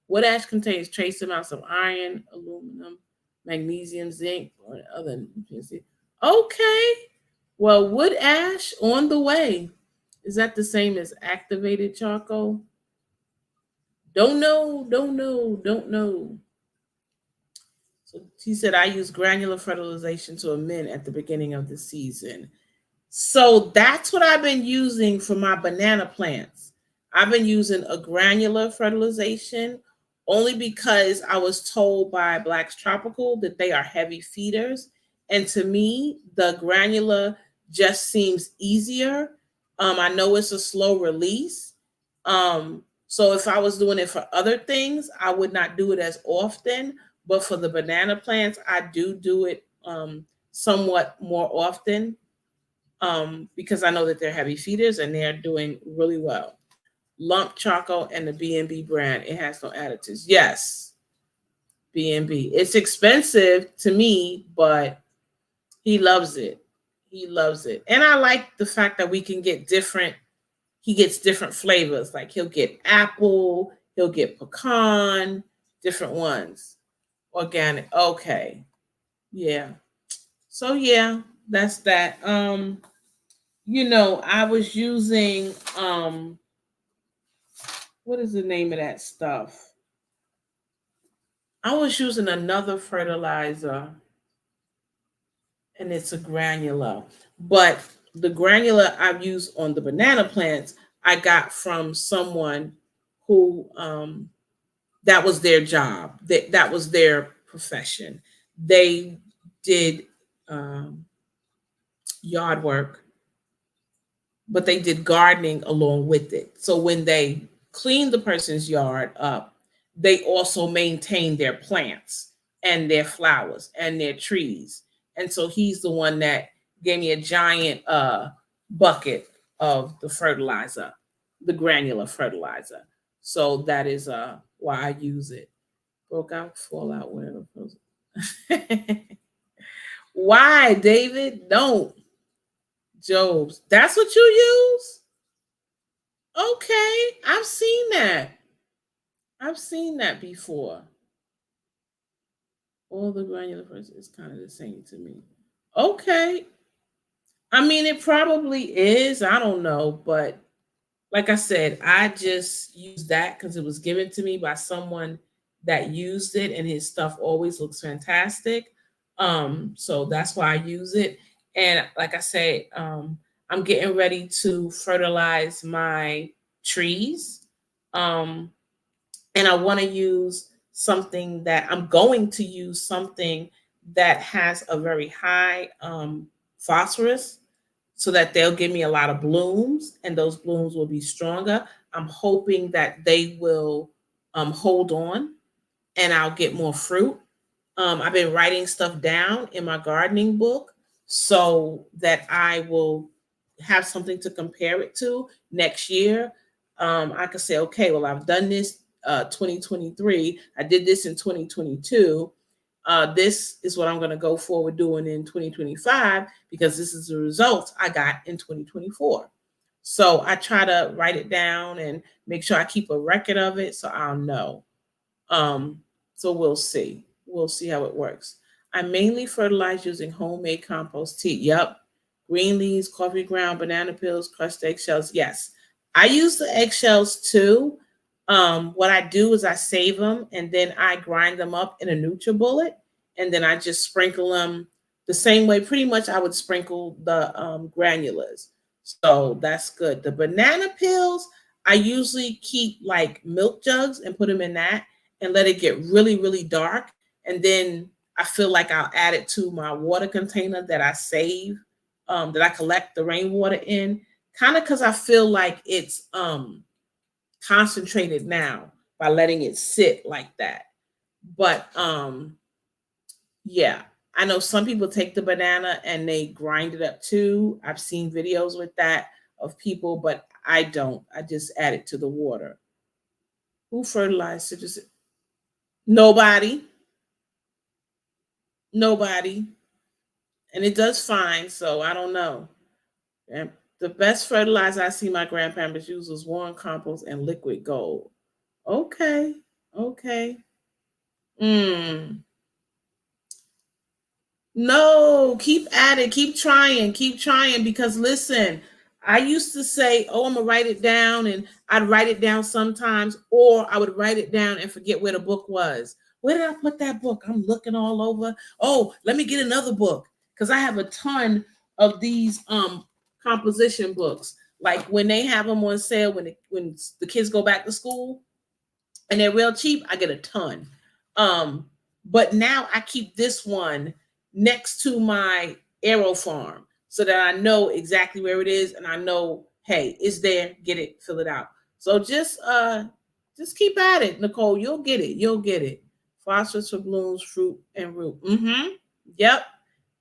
Wood ash contains trace amounts of iron, aluminum, magnesium, zinc, or other nutrients. Okay. Well, wood ash on the way. Is that the same as activated charcoal? Don't know, don't know, don't know. So he said, I use granular fertilization to amend at the beginning of the season. So that's what I've been using for my banana plants. I've been using a granular fertilization only because I was told by Black's Tropical that they are heavy feeders. And to me, the granular just seems easier. I know it's a slow release. So if I was doing it for other things, I would not do it as often. But for the banana plants, I do it somewhat more often because I know that they're heavy feeders and they're doing really well. Lump charcoal and the B&B brand, it has no additives. Yes, B&B. It's expensive to me, but he loves it. He loves it. And I like the fact that we can get different, he gets different flavors. Like he'll get apple, he'll get pecan, different ones. Organic. Okay. Yeah. So yeah, that's that. I was using what is the name of that stuff? I was using another fertilizer and it's a granular. But the granular I've used on the banana plants, I got from someone who that was their job. That was their profession. They did yard work, but they did gardening along with it. So when they cleaned the person's yard up, they also maintained their plants and their flowers and their trees. And so he's the one that gave me a giant bucket of the fertilizer, the granular fertilizer. So that is why I use it. Broke out, fall out, whatever. Why, David? Don't. Jobs. That's what you use? Okay, I've seen that. I've seen that before. All the granular first is kind of the same to me. Okay. I mean, it probably is. I don't know. But like I said, I just used that because it was given to me by someone that used it, and his stuff always looks fantastic. So that's why I use it. And like I said, I'm getting ready to fertilize my trees. Um, and I want to use something that I'm going to use something that has a very high phosphorus so that they'll give me a lot of blooms and those blooms will be stronger. I'm hoping that they will hold on and I'll get more fruit. I've been writing stuff down in my gardening book so that I will have something to compare it to next year. I could say, okay, well, I've done this 2023. I did this in 2022. This is what I'm going to go forward doing in 2025 because this is the results I got in 2024. So I try to write it down and make sure I keep a record of it so I'll know. Um, so we'll see. We'll see how it works. I mainly fertilize using homemade compost tea. Yep. Green leaves, coffee ground, banana peels, crushed eggshells. Yes, I use the eggshells too. What I do is I save them and then I grind them up in a NutriBullet, and then I just sprinkle them the same way. Pretty much, I would sprinkle the granulars. So that's good. The banana peels, I usually keep like milk jugs and put them in that and let it get really, really dark, and then I feel like I'll add it to my water container that I save, that I collect the rainwater in, kind of because I feel like it's concentrated now by letting it sit like that. But yeah, I know some people take the banana and they grind it up too. I've seen videos with that of people, but I don't. I just add it to the water. Who fertilized citrus? Nobody. Nobody. And it does fine, so I don't know. And the best fertilizer I see my grandparents use was warm compost and liquid gold. Okay. Okay. Mm. No, keep at it, keep trying. Because listen, I used to say, "Oh, I'm gonna write it down," and I'd write it down sometimes, or I would write it down and forget where the book was. Where did I put that book? I'm looking all over. Oh, let me get another book because I have a ton of these composition books. Like when they have them on sale, when the kids go back to school, and they're real cheap, I get a ton. Um, but now I keep this one next to my Aero Farm so that I know exactly where it is, and I know, hey, it's there, get it, fill it out. So just keep at it, Nicole. You'll get it. You'll get it. Phosphorus for blooms, fruit, and root. Mm-hmm. Yep.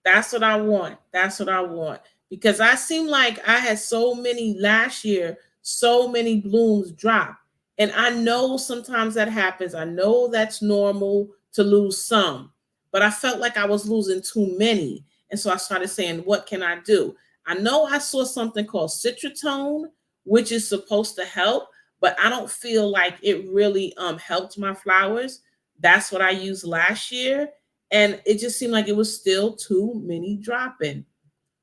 That's what I want. That's what I want. Because I seem like I had so many last year, so many blooms drop. And I know sometimes that happens. I know that's normal to lose some, but I felt like I was losing too many. And so I started saying, what can I do? I know I saw something called citratone, which is supposed to help, but I don't feel like it really helped my flowers. That's what I used last year. And it just seemed like it was still too many dropping.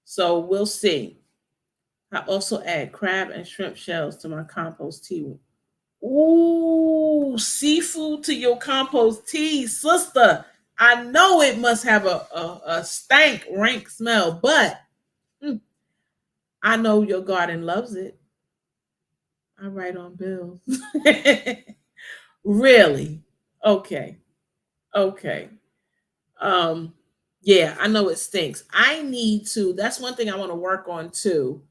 So we'll see. I also add crab and shrimp shells to my compost tea. Ooh, seafood to your compost tea, sister. I know it must have a stank, rank smell, but I know your garden loves it. I write on bills. Really? Okay. Okay. Um, yeah, I know it stinks. I need to, that's one thing I want to work on too.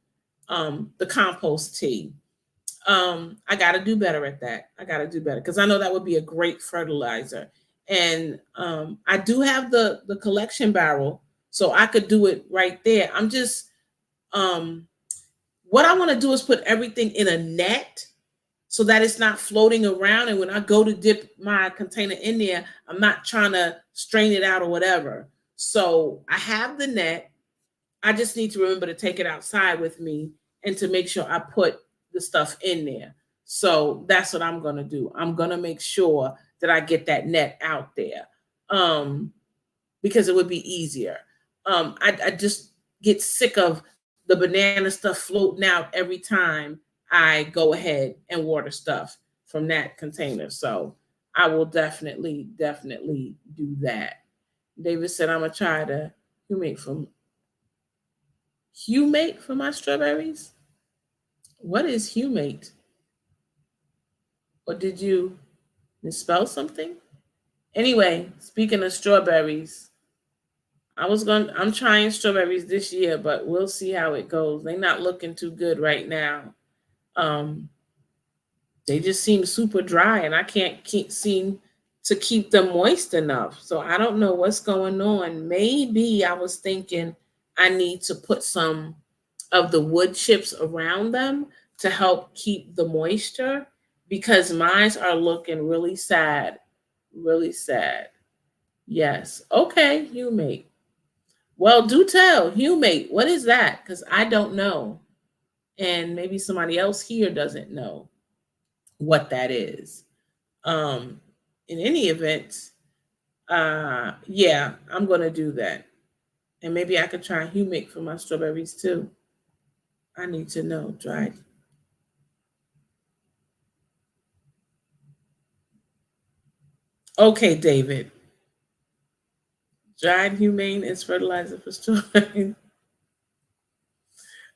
The compost tea. I got to do better at that. I got to do better because I know that would be a great fertilizer. And I do have the collection barrel, so I could do it right there. I'm just um, what I want to do is put everything in a net so that it's not floating around. And when I go to dip my container in there, I'm not trying to strain it out or whatever. So I have the net. I just need to remember to take it outside with me and to make sure I put the stuff in there. So that's what I'm going to do. I'm going to make sure that I get that net out there, um, because it would be easier. I just get sick of the banana stuff floating out every time I go ahead and water stuff from that container. So I will definitely do that. David said, I'm going to try to humate from humate for my strawberries. What is humate? Or did you misspell something? Anyway, speaking of strawberries, I'm trying strawberries this year, but we'll see how it goes. They're not looking too good right now. Um, they just seem super dry and I can't seem to keep them moist enough. So I don't know what's going on. Maybe I was thinking I need to put some of the wood chips around them to help keep the moisture because mines are looking really sad. Really sad. Yes. Okay, humate. Well, do tell, humate. What is that? Because I don't know. And maybe somebody else here doesn't know what that is. In any event, yeah, I'm gonna do that. And maybe I could try humic for my strawberries too. I need to know. Dried. Okay, David. Dried humane is fertilizer for strawberries.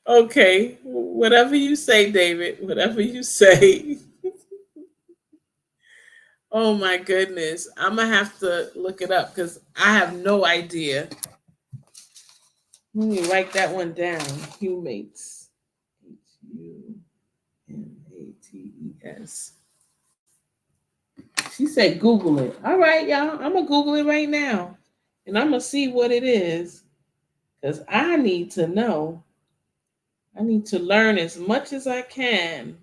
Okay, whatever you say, David. Whatever you say. Oh my goodness. I'm gonna have to look it up because I have no idea. Let me write that one down. Humates. Humates. She said Google it. All right, y'all. I'm gonna Google it right now. And I'm gonna see what it is. Because I need to know. I need to learn as much as I can.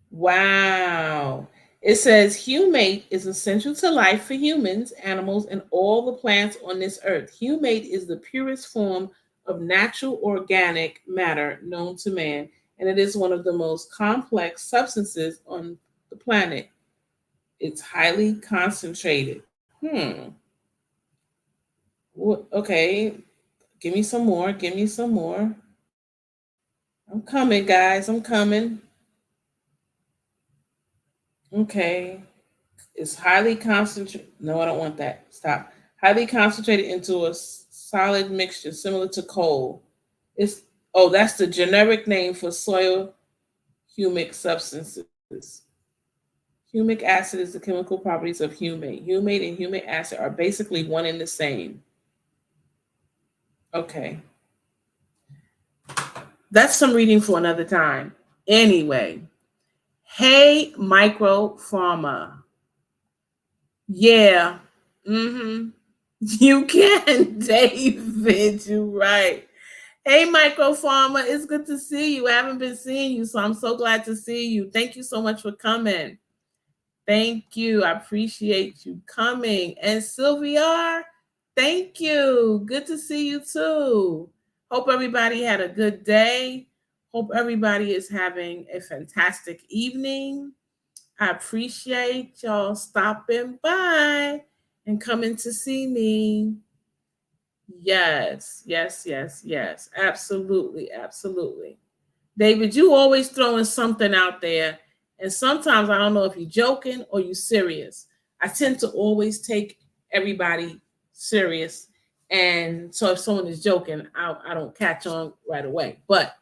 Wow. It says humate is essential to life for humans, animals, and all the plants on this earth. Humate is the purest form of natural organic matter known to man, and it is one of the most complex substances on the planet. It's highly concentrated. Hmm. Okay. Give me some more. Give me some more. I'm coming, guys. I'm coming. Okay. It's highly concentrated. No, I don't want that. Stop. Highly concentrated into a solid mixture similar to coal. It's that's the generic name for soil humic substances. Humic acid is the chemical properties of humate. Humate and humic acid are basically one and the same. Okay. That's some reading for another time. Anyway, hey, micro pharma. Yeah. Mm-hmm. You can, David. You're right. Hey, micro pharma. It's good to see you. I haven't been seeing you, so I'm so glad to see you. Thank you so much for coming. Thank you. I appreciate you coming. And Sylvia, thank you. Good to see you too. Hope everybody had a good day. Hope everybody is having a fantastic evening. I appreciate y'all stopping by and coming to see me. Yes, yes, yes, yes. Absolutely, absolutely. David, you always throwing something out there. And sometimes I don't know if you're joking or you're serious. I tend to always take everybody serious. And so if someone is joking, I don't catch on right away. But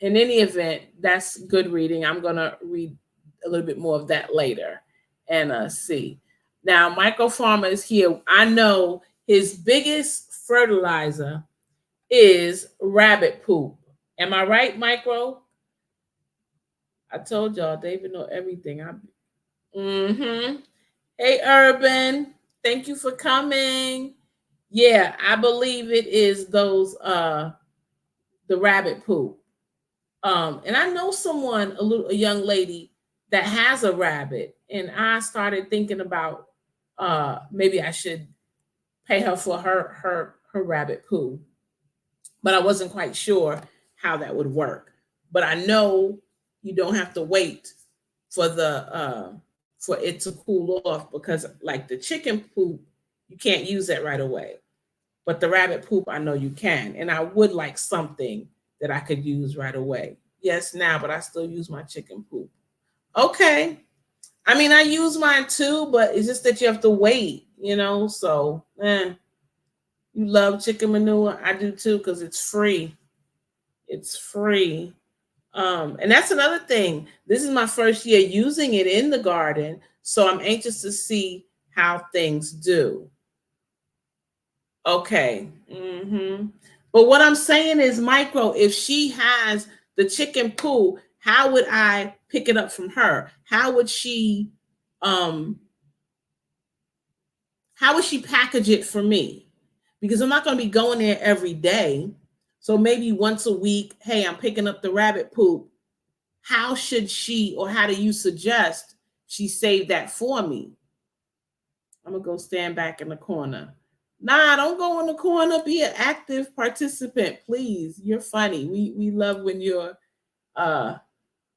in any event, that's good reading. I'm going to read a little bit more of that later and see. Now, Michael Farmer is here. I know his biggest fertilizer is rabbit poop. Am I right, Micro? I told y'all, David know everything. Mm-hmm. Hey, Urban. Thank you for coming. Yeah, I believe it is those the rabbit poop. And I know someone, a young lady that has a rabbit, and I started thinking about maybe I should pay her for her rabbit poo, but I wasn't quite sure how that would work. But I know you don't have to wait for the for it to cool off because like the chicken poop, you can't use that right away. But the rabbit poop, I know you can. And I would like something that I could use right away. Yes, now, but I still use my chicken poop. Okay. I mean, I use mine too, but it's just that you have to wait, So, you love chicken manure. I do too because it's free. It's free. And that's another thing. This is my first year using it in the garden, so I'm anxious to see how things do. Okay. But what I'm saying is, Micro, if she has the chicken poo, how would I pick it up from her? Um how would she package it for me? Because I'm not going to be going there every day. So maybe once a week, hey, I'm picking up the rabbit poop. How should she, or how do you suggest she save that for me? I'm going to go stand back in the corner. Nah, don't go in the corner. Be an active participant, please. You're funny. We love when you're uh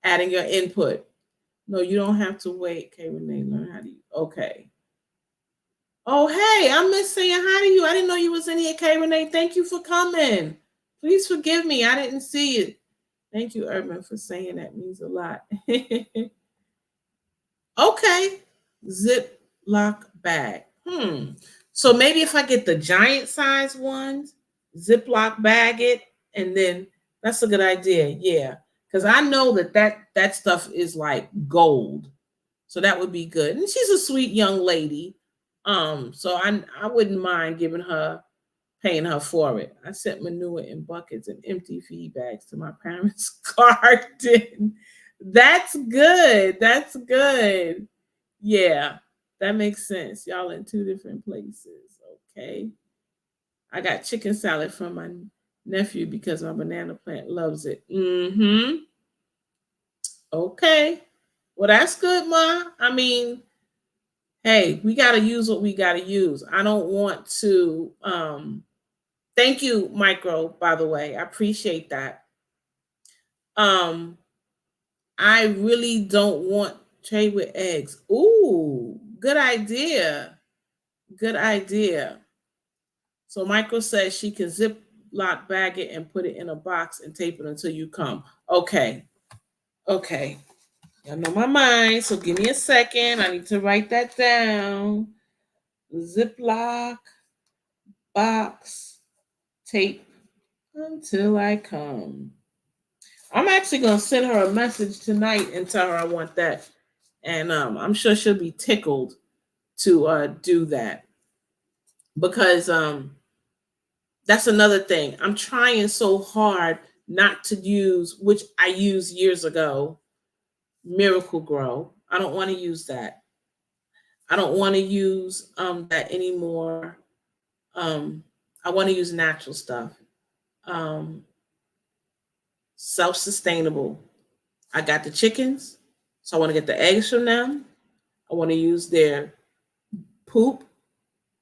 adding your input. No, you don't have to wait. Okay, Renee, learn how to. Okay. Oh, hey, I miss saying hi to you. I didn't know you was in here, Kay Renee. Thank you for coming. Please forgive me. I didn't see it. Thank you, Urban, for saying that. Means a lot. Okay. Ziploc bag. So maybe if I get the giant size ones, Ziploc bag it, and then that's a good idea. Yeah. Because I know that stuff is like gold. So that would be good. And she's a sweet young lady. So I wouldn't mind paying her for it. I sent manure in buckets and empty feed bags to my parents' garden. That's good. That's good. Yeah, that makes sense. Y'all in two different places. Okay. I got chicken salad from my nephew because my banana plant loves it. Mm-hmm. Okay. Well, that's good, Ma. I mean, hey, we got to use what we got to use. I don't want to thank you, Micro, by the way. I appreciate that. I really don't want tray with eggs. Ooh, good idea. Good idea. So Michael says she can Ziploc bag it and put it in a box and tape it until you come. Okay. Okay. I know my mind, so give me a second. I need to write that down. Ziploc box tape until I come. I'm actually gonna send her a message tonight and tell her I want that, and I'm sure she'll be tickled to do that because that's another thing. I'm trying so hard not to use, which I used years ago, Miracle Grow. I don't want to use that. I don't want to use that anymore. Um, I want to use natural stuff. Um, Self-sustainable. I got the chickens, so I want to get the eggs from them. I want to use their poop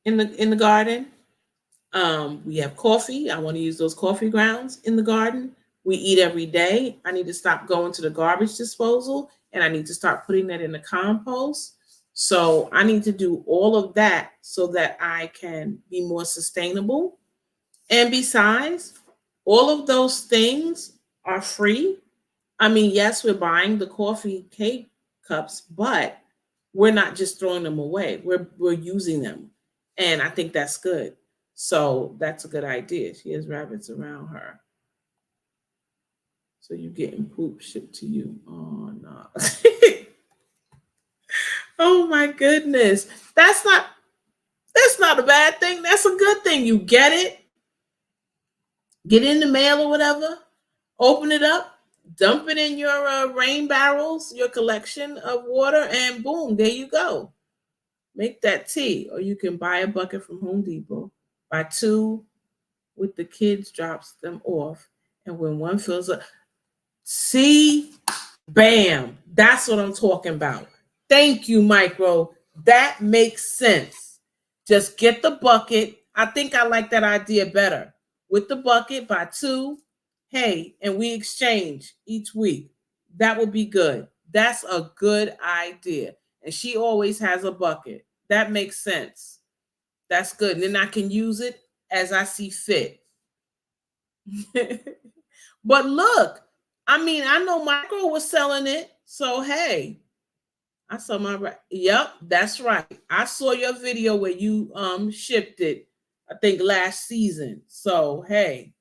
in the garden. We have coffee. I want to use those coffee grounds in the garden. We eat every day. I need to stop going to the garbage disposal and I need to start putting that in the compost. So I need to do all of that so that I can be more sustainable. And besides, all of those things are free. I mean, yes, we're buying the coffee K cups, but we're not just throwing them away. We're using them. And I think that's good. So that's a good idea. She has rabbits around her. So you're getting poop shipped to you. Oh no. Oh my goodness. That's not a bad thing. That's a good thing. You get it, get in the mail or whatever, open it up, dump it in your rain barrels, your collection of water, and boom, there you go. Make that tea. Or you can buy a bucket from Home Depot, buy two with the kids, drops them off. And when one fills up, see, bam, that's what I'm talking about. Thank you, Micro. That makes sense. Just get the bucket. I think I like that idea better. With the bucket, buy two. Hey, and we exchange each week. That would be good. That's a good idea. And she always has a bucket. That makes sense. That's good. And then I can use it as I see fit. But look, I mean, I know Micro was selling it. So, hey, I saw my yep, that's right. I saw your video where you shipped it, I think last season. So hey,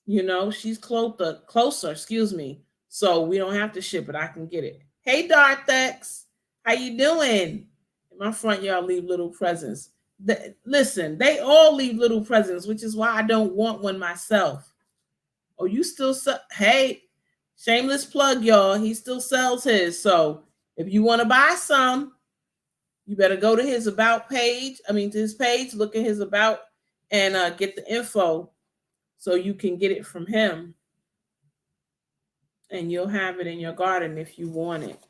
she's closer, excuse me. So we don't have to ship it. I can get it. Hey Darthex, how you doing? In my front yard leave little presents. Listen, they all leave little presents, which is why I don't want one myself. Oh, you still sell? Hey, shameless plug, y'all. He still sells his. So if you want to buy some, you better go to his about page. I mean, to his page, look at his about and get the info so you can get it from him. And you'll have it in your garden if you want it.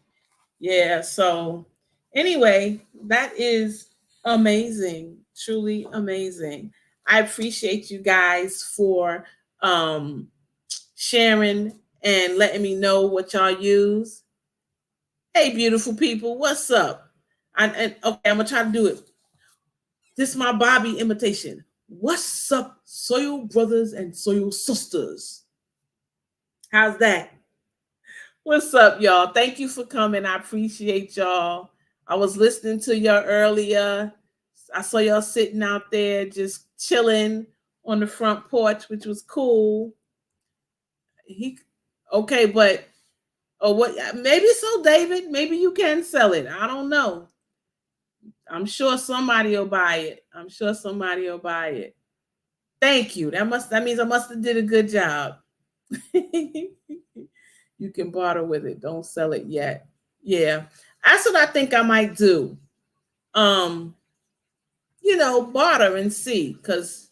Yeah. So anyway, that is Amazing. Truly amazing. I appreciate you guys for um sharing and letting me know what y'all use. Hey, beautiful people, what's up? And okay, I'm gonna try to do it. This is my Bobby imitation. What's up, soil brothers and soil sisters? How's that? What's up, y'all? Thank you for coming. I appreciate y'all. I was listening to y'all earlier. I saw y'all sitting out there just chilling on the front porch, which was cool. He okay, but oh, what? Maybe so, David. Maybe you can sell it. I don't know. I'm sure somebody will buy it. I'm sure somebody will buy it. Thank you. That means I must have did a good job. You can barter with it. Don't sell it yet. Yeah. That's what I think I might do. Um, barter and see, because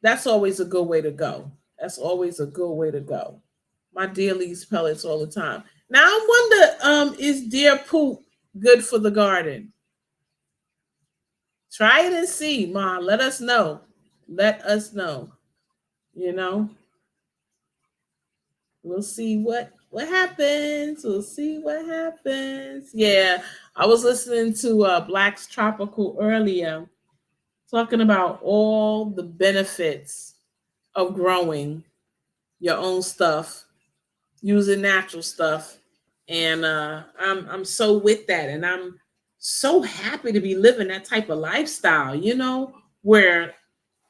that's always a good way to go. That's always a good way to go. My deer leaves pellets all the time. Now I wonder, is deer poop good for the garden? Try it and see, Ma. Let us know. Let us know. You know, we'll see what happens. We'll see what happens. Yeah, I was listening to Black's Tropical earlier, talking about all the benefits of growing your own stuff, using natural stuff, and I'm so with that, and I'm so happy to be living that type of lifestyle. Where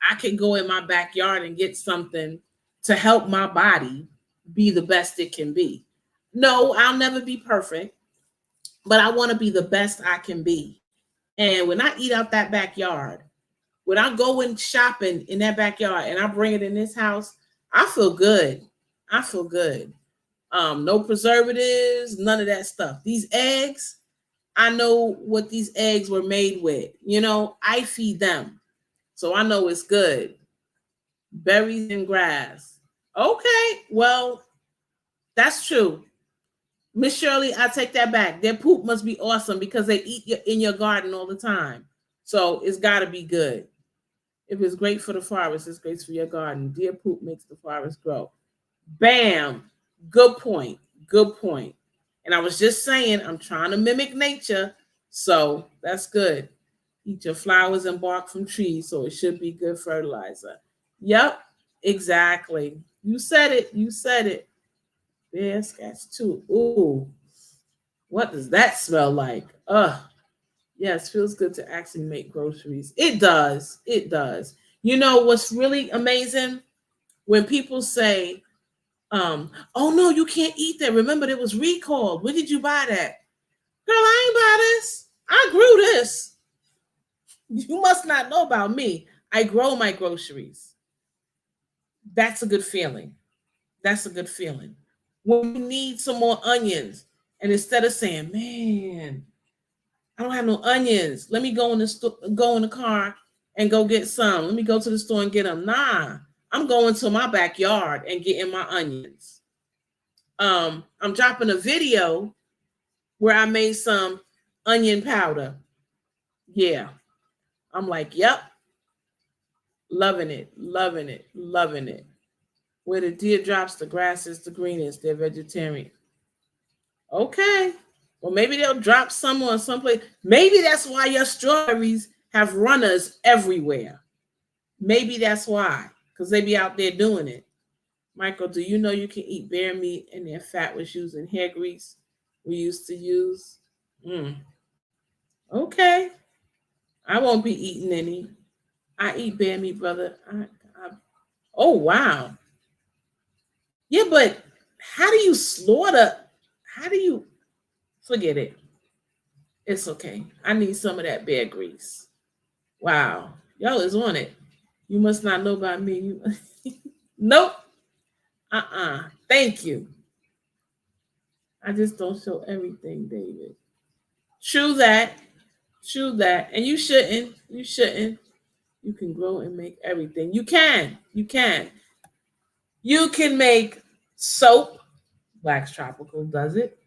I can go in my backyard and get something to help my body be the best it can be. No, I'll never be perfect, but I want to be the best I can be. And when I eat out that backyard, when I go in shopping in that backyard and I bring it in this house, I feel good. I feel good. No preservatives, none of that stuff. These eggs, I know what these eggs were made with. I feed them. So I know it's good. Berries and grass. Okay, well, that's true. Miss Shirley, I take that back. Their poop must be awesome because they eat in your garden all the time. So it's got to be good. If it's great for the forest, it's great for your garden. Deer poop makes the forest grow. Bam. Good point. Good point. And I was just saying, I'm trying to mimic nature. So that's good. Eat your flowers and bark from trees. So it should be good fertilizer. Yep. Exactly. You said it. You said it. Bear scratch too. Ooh. What does that smell like? Ugh. Yes, feels good to actually make groceries. It does. It does. You know what's really amazing? When people say, oh no, you can't eat that. Remember, it was recalled. When did you buy that? Girl, I ain't buy this. I grew this. You must not know about me. I grow my groceries. That's a good feeling. That's a good feeling. When you need some more onions, and instead of saying, man, I don't have no onions. Let me go in the car and go get some. Let me go to the store and get them. Nah, I'm going to my backyard and getting my onions. I'm dropping a video where I made some onion powder. Yeah. I'm like, yep, loving it, loving it, loving it. Where the deer drops, the grass is the greenest. They're vegetarian. Okay. Well, maybe they'll drop some on someplace. Maybe that's why your strawberries have runners everywhere. Maybe that's why, because they be out there doing it. Michael, do you know you can eat bear meat and their fat was used in hair grease we used to use? Mm. Okay. I won't be eating any. I eat bear meat, brother. Oh, wow. Yeah, but how do you slaughter? How do you forget it? It's okay. I need some of that bear grease. Wow. Y'all is on it. You must not know about me. Nope. Thank you. I just don't show everything, David. True that. True that. And you shouldn't. You shouldn't. You can grow and make everything. You can. You can. You can make soap. Black's Tropical does it.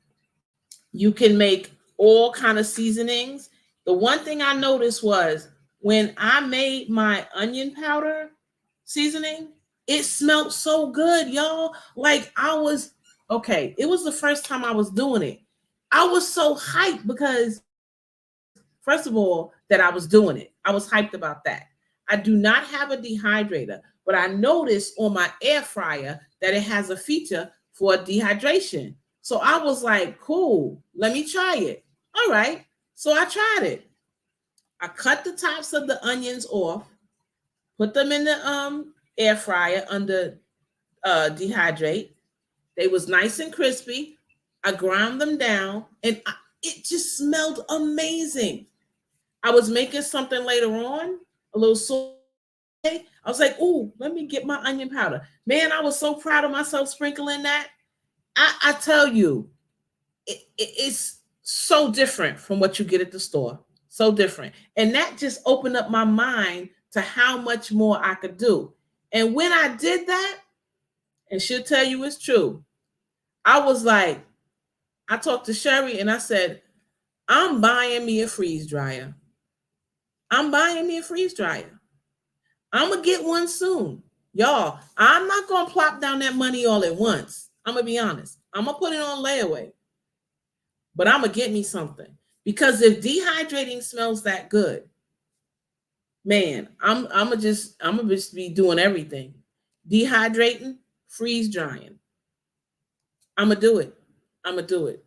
You can make all kind of seasonings. The one thing I noticed was when I made my onion powder seasoning, it smelled so good, y'all. Like I was okay, it was the first time I was doing it. I was so hyped because first of all, that I was doing it. I was hyped about that. I do not have a dehydrator, but I noticed on my air fryer that it has a feature for dehydration. So I was like, cool, let me try it. All right. So I tried it. I cut the tops of the onions off, put them in the air fryer under dehydrate. They was nice and crispy. I ground them down, and it just smelled amazing. I was making something later on, a little sauce one day. I was like, "Ooh, let me get my onion powder." Man, I was so proud of myself sprinkling that. I tell you, it's so different from what you get at the store. So different. And that just opened up my mind to how much more I could do. And when I did that, and she'll tell you it's true, I was like, I talked to Sherry and I said, I'm buying me a freeze dryer. I'm buying me a freeze dryer. I'm going to get one soon. Y'all, I'm not going to plop down that money all at once. I'm going to be honest. I'm going to put it on layaway. But I'm going to get me something. Because if dehydrating smells that good, man, I'm gonna just be doing everything. Dehydrating, freeze drying. I'm gonna do it. I'm gonna do it.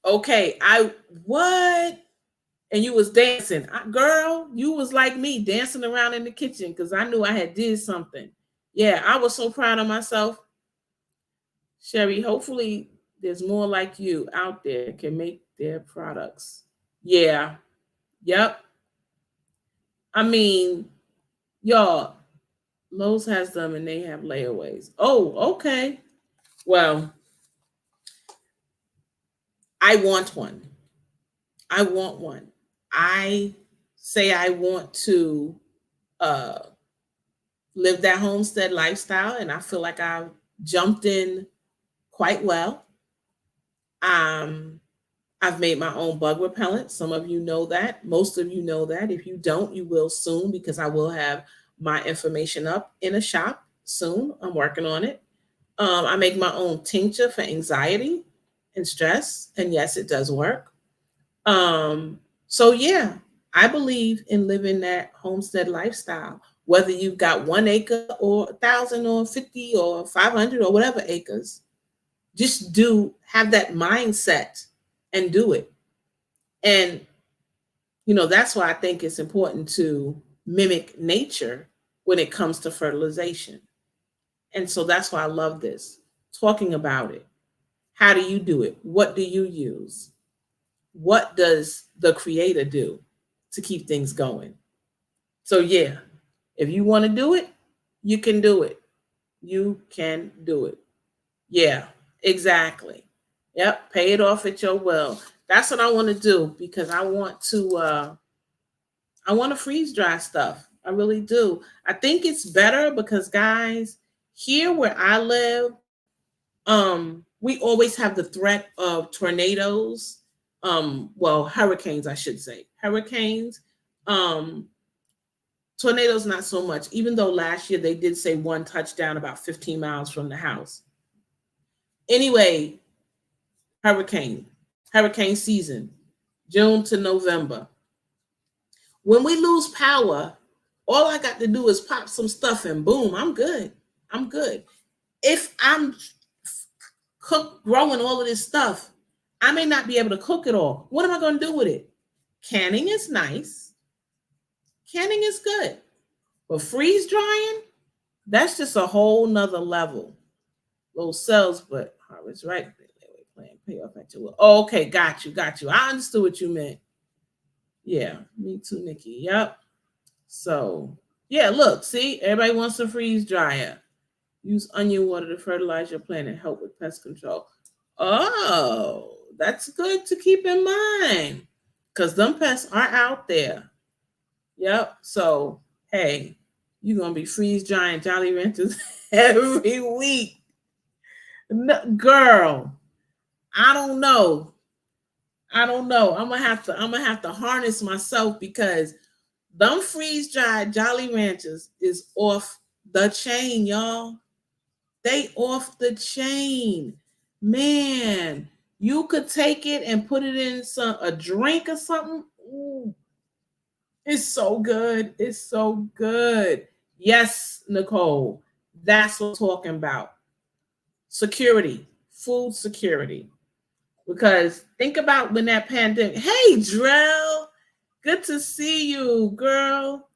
Okay, I what? And you was dancing, girl. You was like me, dancing around in the kitchen because I knew I had did something. Yeah, I was so proud of myself, Sherry. Hopefully, there's more like you out there can make their products. Yeah. Yep. I mean, y'all, Lowe's has them and they have layaways. Oh, okay. Well, I want one. I want one. I say I want to uh, live that homestead lifestyle, and I feel like I've jumped in quite well. Um, I've made my own bug repellent. Some of you know that. Most of you know that. If you don't, you will soon because I will have my information up in a shop soon. I'm working on it. I make my own tincture for anxiety and stress, and yes, it does work. So yeah, I believe in living that homestead lifestyle. Whether you've got 1 acre or 1,000 or 50 or 500 or whatever acres, just do have that mindset and do it. And that's why I think it's important to mimic nature when it comes to fertilization. And so that's why I love this, talking about it. How do you do it? What do you use? What does the creator do to keep things going? So, yeah, if you want to do it, you can do it. You can do it. Yeah, exactly. Yep, pay it off at your will. That's what I want to do because I want to freeze dry stuff. I really do. I think it's better because guys, here where I live, we always have the threat of tornadoes, well, hurricanes, I should say. Hurricanes, um, tornadoes, not so much, even though last year they did say one touchdown about 15 miles from the house. Anyway, hurricane season, June to November. When we lose power, all I got to do is pop some stuff and boom, I'm good. I'm good. If I'm growing all of this stuff, I may not be able to cook it all. What am I going to do with it? Canning is nice. Canning is good. But freeze drying, that's just a whole nother level. Low cells, but harvest right. Plan pay off at your will. Oh, okay, got you. I understood what you meant. Yeah, me too, Nikki. Yep. So yeah, look, see, everybody wants a freeze dryer. Use onion water to fertilize your plant and help with pest control. Oh, that's good to keep in mind because them pests are out there. Yep. So, hey, you're going to be freeze drying Jolly Ranchers every week. No, girl, I don't know. I don't know. I'm gonna have to harness myself because them freeze dried Jolly Ranchers is off the chain, y'all. They off the chain. Man, you could take it and put it in a drink or something. Ooh, it's so good. It's so good. Yes, Nicole. That's what I'm talking about. Security, food security. Because think about when that pandemic. Hey, Drell, good to see you, girl.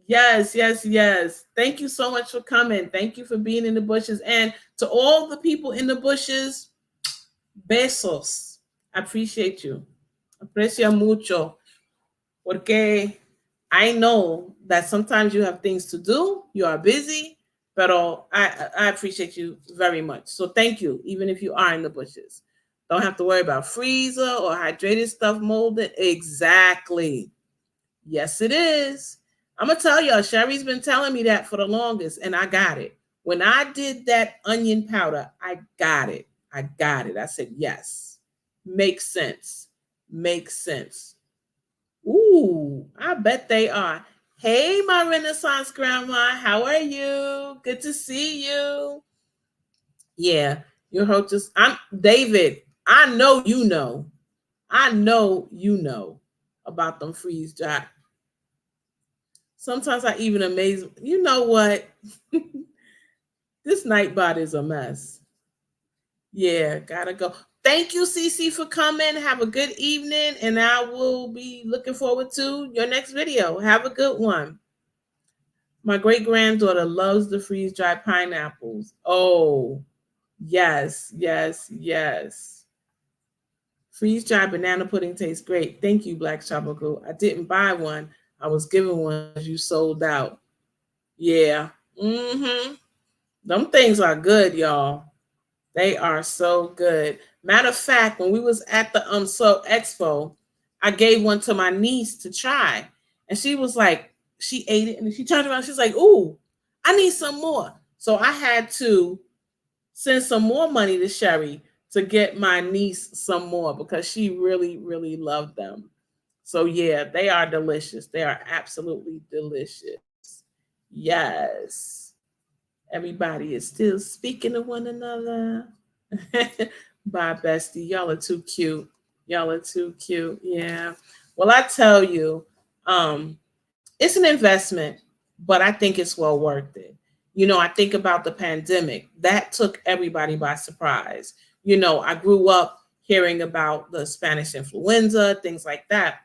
Yes, yes, yes. Thank you so much for coming. Thank you for being in the bushes. And to all the people in the bushes, besos. I appreciate you. Aprecio mucho. Porque I know that sometimes you have things to do, you are busy, pero I appreciate you very much. So thank you, even if you are in the bushes. Don't have to worry about freezer or hydrated stuff molded. Exactly. Yes, it is. I'm gonna tell y'all, Sherry's been telling me that for the longest, and I got it. When I did that onion powder, I got it. I got it. I said, yes. Makes sense. Makes sense. Ooh, I bet they are. Hey, my Renaissance grandma, how are you? Good to see you. Yeah, your hostess. I'm David. I know you know. I know you know about them freeze dry. Sometimes I even amaze. You know what? This Nightbot is a mess. Yeah, gotta go. Thank you, Cece, for coming. Have a good evening, and I will be looking forward to your next video. Have a good one. My great granddaughter loves the freeze dried pineapples. Oh, yes, yes, yes. Freeze dried banana pudding tastes great. Thank you, Black Tropical. I didn't buy one. I was given one as you sold out. Yeah. Mm-hmm. Them things are good, y'all. They are so good. Matter of fact, when we was at the So Expo, I gave one to my niece to try. And she was like, she ate it and she turned around, she's like, ooh, I need some more. So I had to send some more money to Sherry to get my niece some more because she really, really loved them. So yeah, they are delicious. They are absolutely delicious. Yes. Everybody is still speaking to one another. Bye, bestie. Y'all are too cute. Y'all are too cute. Yeah. Well, I tell you, it's an investment, but I think it's well worth it. I think about the pandemic that took everybody by surprise. I grew up hearing about the Spanish influenza, things like that.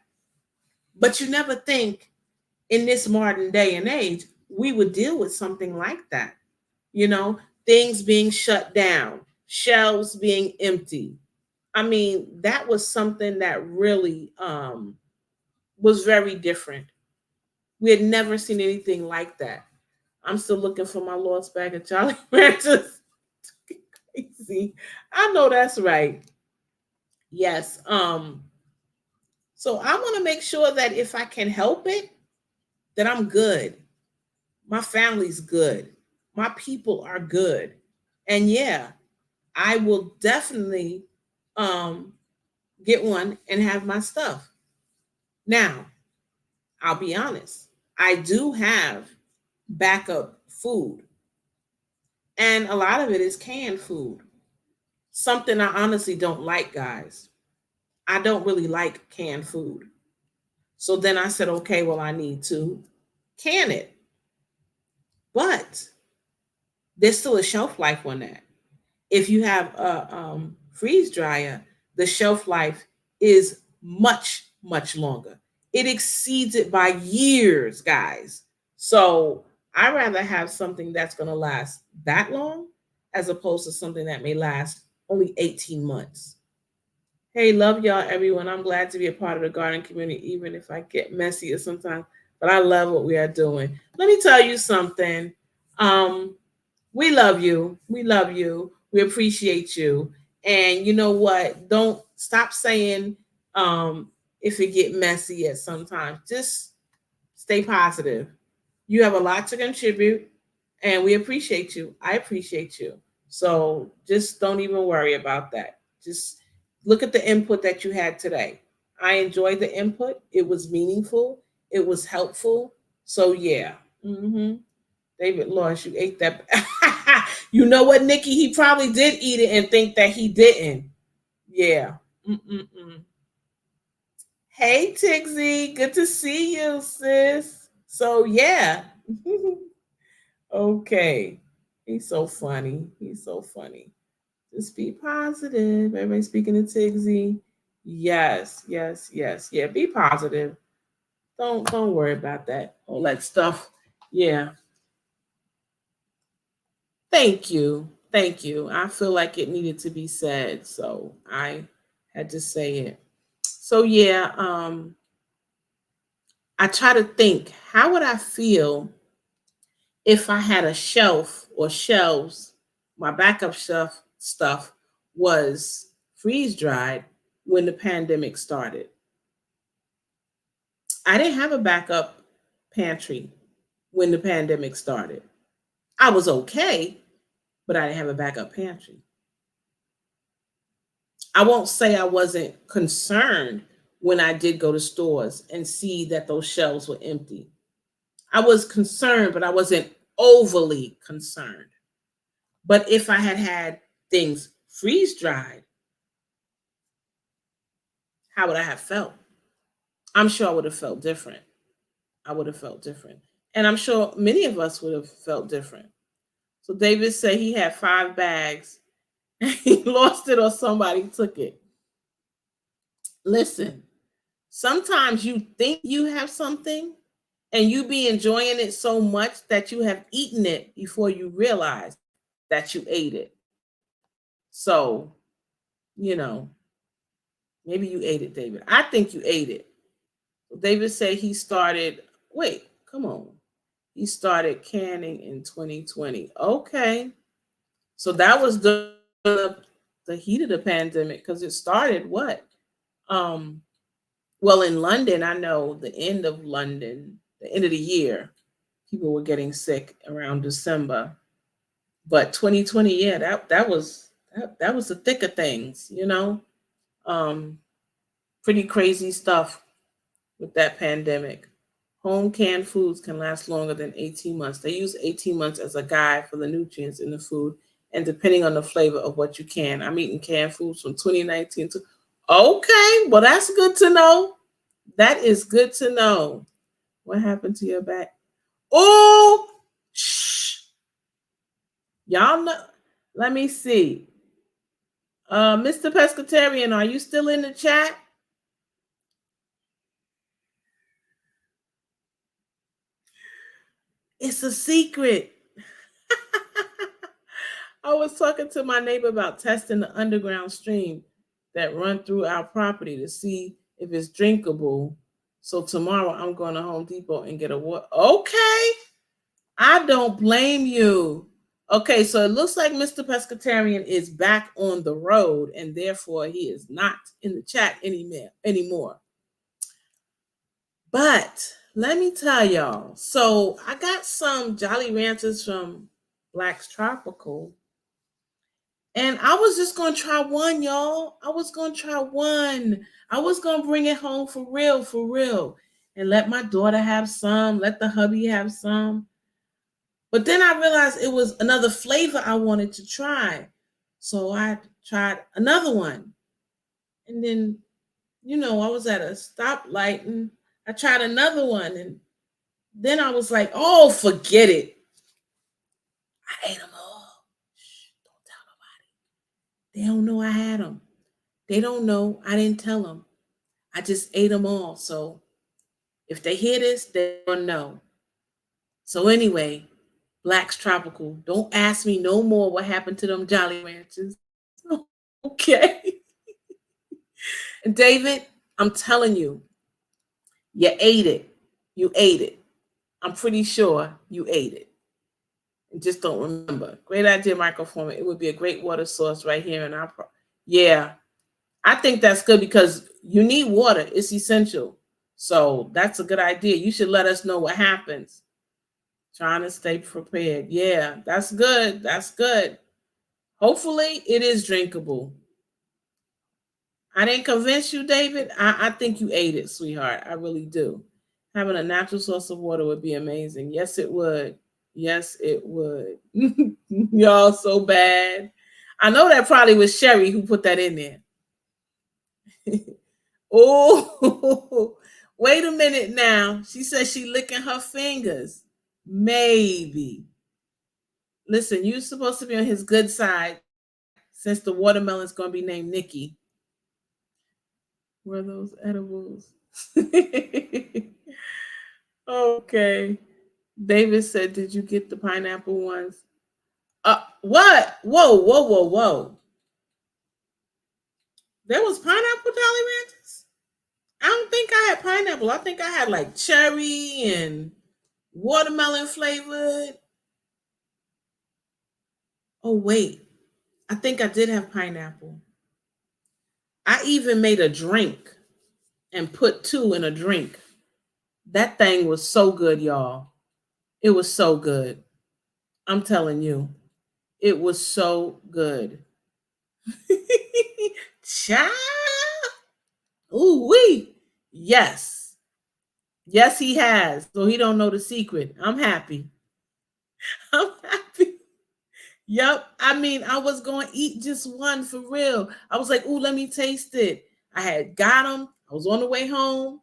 But you never think in this modern day and age, we would deal with something like that. You know, things being shut down, shelves being empty. I mean, that was something that really was very different. We had never seen anything like that. I'm still looking for my lost bag of Jolly Ranchers. Crazy. I know that's right. Yes. So I want to make sure that if I can help it, that I'm good. My family's good. My people are good. And yeah, I will definitely um, get one and have my stuff. Now, I'll be honest, I do have backup food, and a lot of it is canned food. Something I honestly don't like, guys. I don't really like canned food. So then I said, okay, well, I need to can it. But there's still a shelf life on that. If you have a freeze dryer, the shelf life is much, much longer. It exceeds it by years, guys. So I rather have something that's going to last that long as opposed to something that may last only 18 months. Hey, love y'all, everyone. I'm glad to be a part of the garden community, even if I get messier sometimes. But I love what we are doing. Let me tell you something. Um, we love you. We love you. We appreciate you. And you know what? Don't stop saying if it get messy at sometimes. Just stay positive. You have a lot to contribute, and we appreciate you. I appreciate you. So just don't even worry about that. Just look at the input that you had today. I enjoyed the input. It was meaningful. It was helpful. So yeah. David Lawrence, you ate that. You know what, Nikki? He probably did eat it and think that he didn't. Yeah. Mm-mm-mm. Hey, Tigsy. Good to see you, sis. So yeah. Okay. He's so funny. He's so funny. Just be positive. Everybody speaking to Tigsy. Yes, yes, yes. Yeah, be positive. Don't worry about that. All that stuff. Yeah. Thank you. Thank you. I feel like it needed to be said, so I had to say it. So yeah, I try to think, how would I feel if I had a shelf or shelves, my backup shelf stuff was freeze dried when the pandemic started. I didn't have a backup pantry when the pandemic started. I was okay, but I didn't have a backup pantry. I won't say I wasn't concerned when I did go to stores and see that those shelves were empty. I was concerned, but I wasn't overly concerned. But if I had had things freeze dried, how would I have felt? I'm sure I would have felt different. I would have felt different. And I'm sure many of us would have felt different. So David said he had 5 bags. He lost it or somebody took it. Listen, sometimes you think you have something and you be enjoying it so much that you have eaten it before you realize that you ate it. So, you know, maybe you ate it, David. I think you ate it. David said he started, wait, come on. He started canning in 2020. Okay. So that was the heat of the pandemic because it started what? Um, well, in London, I know the end of London, the end of the year, people were getting sick around December. But 2020, yeah, that was the thick of things, you know. Um, Pretty crazy stuff with that pandemic. Home canned foods can last longer than 18 months. They use 18 months as a guide for the nutrients in the food and depending on the flavor of what you can. I'm eating canned foods from 2019 to okay, well that's good to know. That is good to know. What happened to your back? Oh, shh. Y'all know. Let me see. Mr. Pescatarian, are you still in the chat? It's a secret. I was talking to my neighbor about testing the underground stream that run through our property to see if it's drinkable. So tomorrow I'm going to Home Depot and get a water. Okay, I don't blame you. Okay, so it looks like Mr. Pescatarian is back on the road and therefore he is not in the chat anymore. But let me tell y'all. So I got some Jolly Ranchers from Black's Tropical. And I was just going to try one, y'all. I was going to try one. I was going to bring it home for real, for real. And let my daughter have some, let the hubby have some. But then I realized it was another flavor I wanted to try. So I tried another one. And then, you know, I was at a stoplight and I tried another one. And then I was like, oh, forget it. I ate them all. Shh, don't tell nobody. They don't know I had them. They don't know. I didn't tell them. I just ate them all. So if they hear this, they don't know. So anyway, Black's Tropical. Don't ask me no more what happened to them Jolly Ranchers. Okay. And David, I'm telling you, you ate it. You ate it. I'm pretty sure you ate it. And just don't remember. Great idea, microforming. It would be a great water source right here in our yeah. I think that's good because you need water. It's essential. So that's a good idea. You should let us know what happens. Trying to stay prepared. Yeah, that's good. That's good. Hopefully it is drinkable. I didn't convince you, David. I think you ate it, sweetheart. I really do. Having a natural source of water would be amazing. Yes, it would. Yes, it would. Y'all so bad. I know that probably was Sherry who put that in there. Oh, wait a minute now. She says she licking her fingers. Maybe. Listen, you're supposed to be on his good side since the watermelon's going to be named Nikki. Were those edibles? Okay. David said, "Did you get the pineapple ones?" What? Whoa, whoa, whoa, whoa! There was pineapple Jolly Ranchers. I don't think I had pineapple. I think I had like cherry and watermelon flavored. Oh wait, I think I did have pineapple. I even made a drink and put two in a drink. That thing was so good, y'all. It was so good. I'm telling you, it was so good. Child. Ooh wee. Yes. Yes, he has. So he don't know the secret. I'm happy. I'm happy. Yep. I mean, I was going to eat just one for real. I was like, ooh, let me taste it. I had got them. I was on the way home.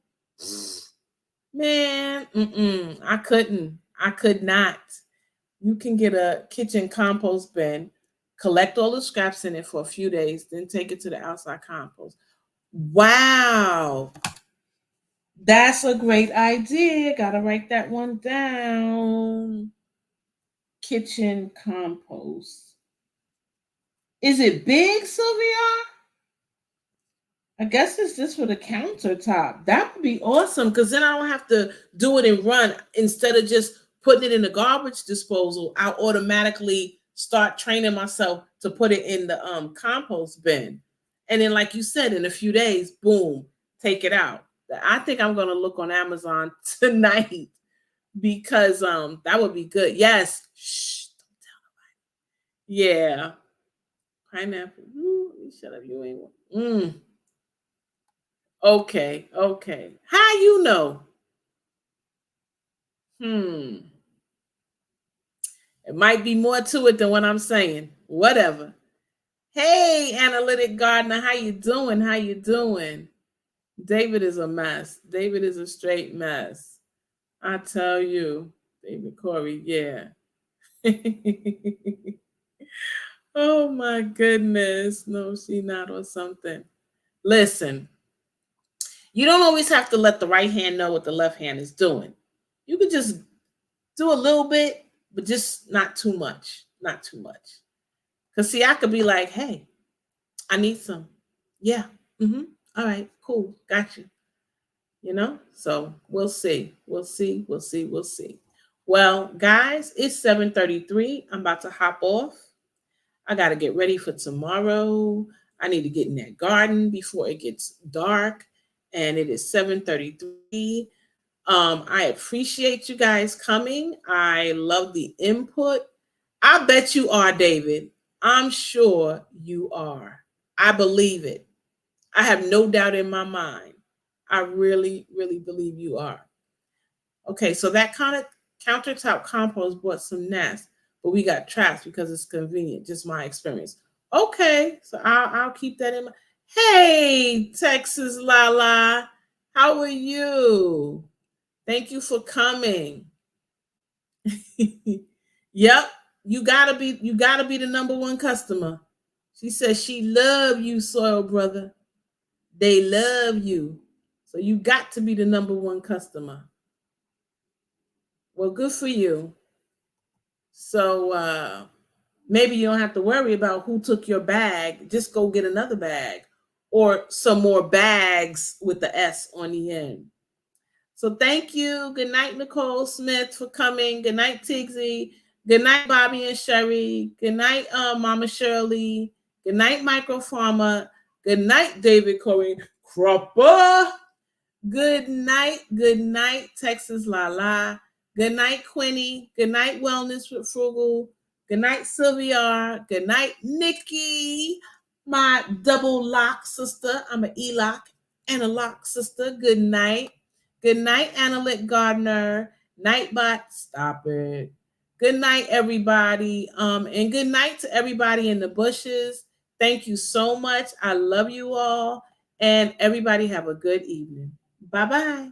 Man, I couldn't. I could not. You can get a kitchen compost bin, collect all the scraps in it for a few days, then take it to the outside compost. Wow. That's a great idea. Gotta write that one down. Kitchen compost. Is it big, Sylvia? I guess it's just for the countertop. That would be awesome because then I don't have to do it and run. Instead of just putting it in the garbage disposal, I'll automatically start training myself to put it in the compost bin. And then, like you said, in a few days, boom, take it out. I think I'm gonna look on Amazon tonight because that would be good. Yes. Shh. Yeah. Pineapple. Ooh, shut up. You ain't. Okay, okay. How you know? Hmm. It might be more to it than what I'm saying. Whatever. Hey, analytic gardener, how you doing? How you doing? David is a mess. David is a straight mess. I tell you, David Corey, yeah. Oh my goodness. No, she not or something. Listen, you don't always have to let the right hand know what the left hand is doing. You could just do a little bit, but just not too much. Not too much. Because, see, I could be like, hey, I need some. Yeah. Mm-hmm. All right, cool. Got you. You know? So we'll see. We'll see. We'll see. We'll see. Well, guys, it's 7:33. I'm about to hop off. I got to get ready for tomorrow. I need to get in that garden before it gets dark. And it is 7:33. I appreciate you guys coming. I love the input. I bet you are, David. I'm sure you are. I believe it. I have no doubt in my mind. I really, really believe you are. Okay, so that kind of countertop compost brought some nests, but we got traps because it's convenient. Just my experience. Okay, so I'll keep that in mind. Hey, Texas Lala, how are you? Thank you for coming. Yep, you gotta be the number one customer. She says she love you, soil brother. They love you. So you got to be the number one customer. Well, good for you. So maybe you don't have to worry about who took your bag. Just go get another bag or some more bags with the S on the end. So thank you. Good night, Nicole Smith, for coming. Good night, Tigsy. Good night, Bobby and Sherry. Good night, Mama Shirley. Good night, Microfarmer. Good night, David Corey. Cropper. Good night, Texas La La. Good night, Quinny. Good night, Wellness with Frugal. Good night, Sylvia. Good night, Nikki. My double lock sister. I'm an E-lock and a lock sister. Good night. Good night, Annalette Gardner. Nightbot, stop it. Good night, everybody. And good night to everybody in the bushes. Thank you so much. I love you all. And everybody have a good evening. Bye-bye.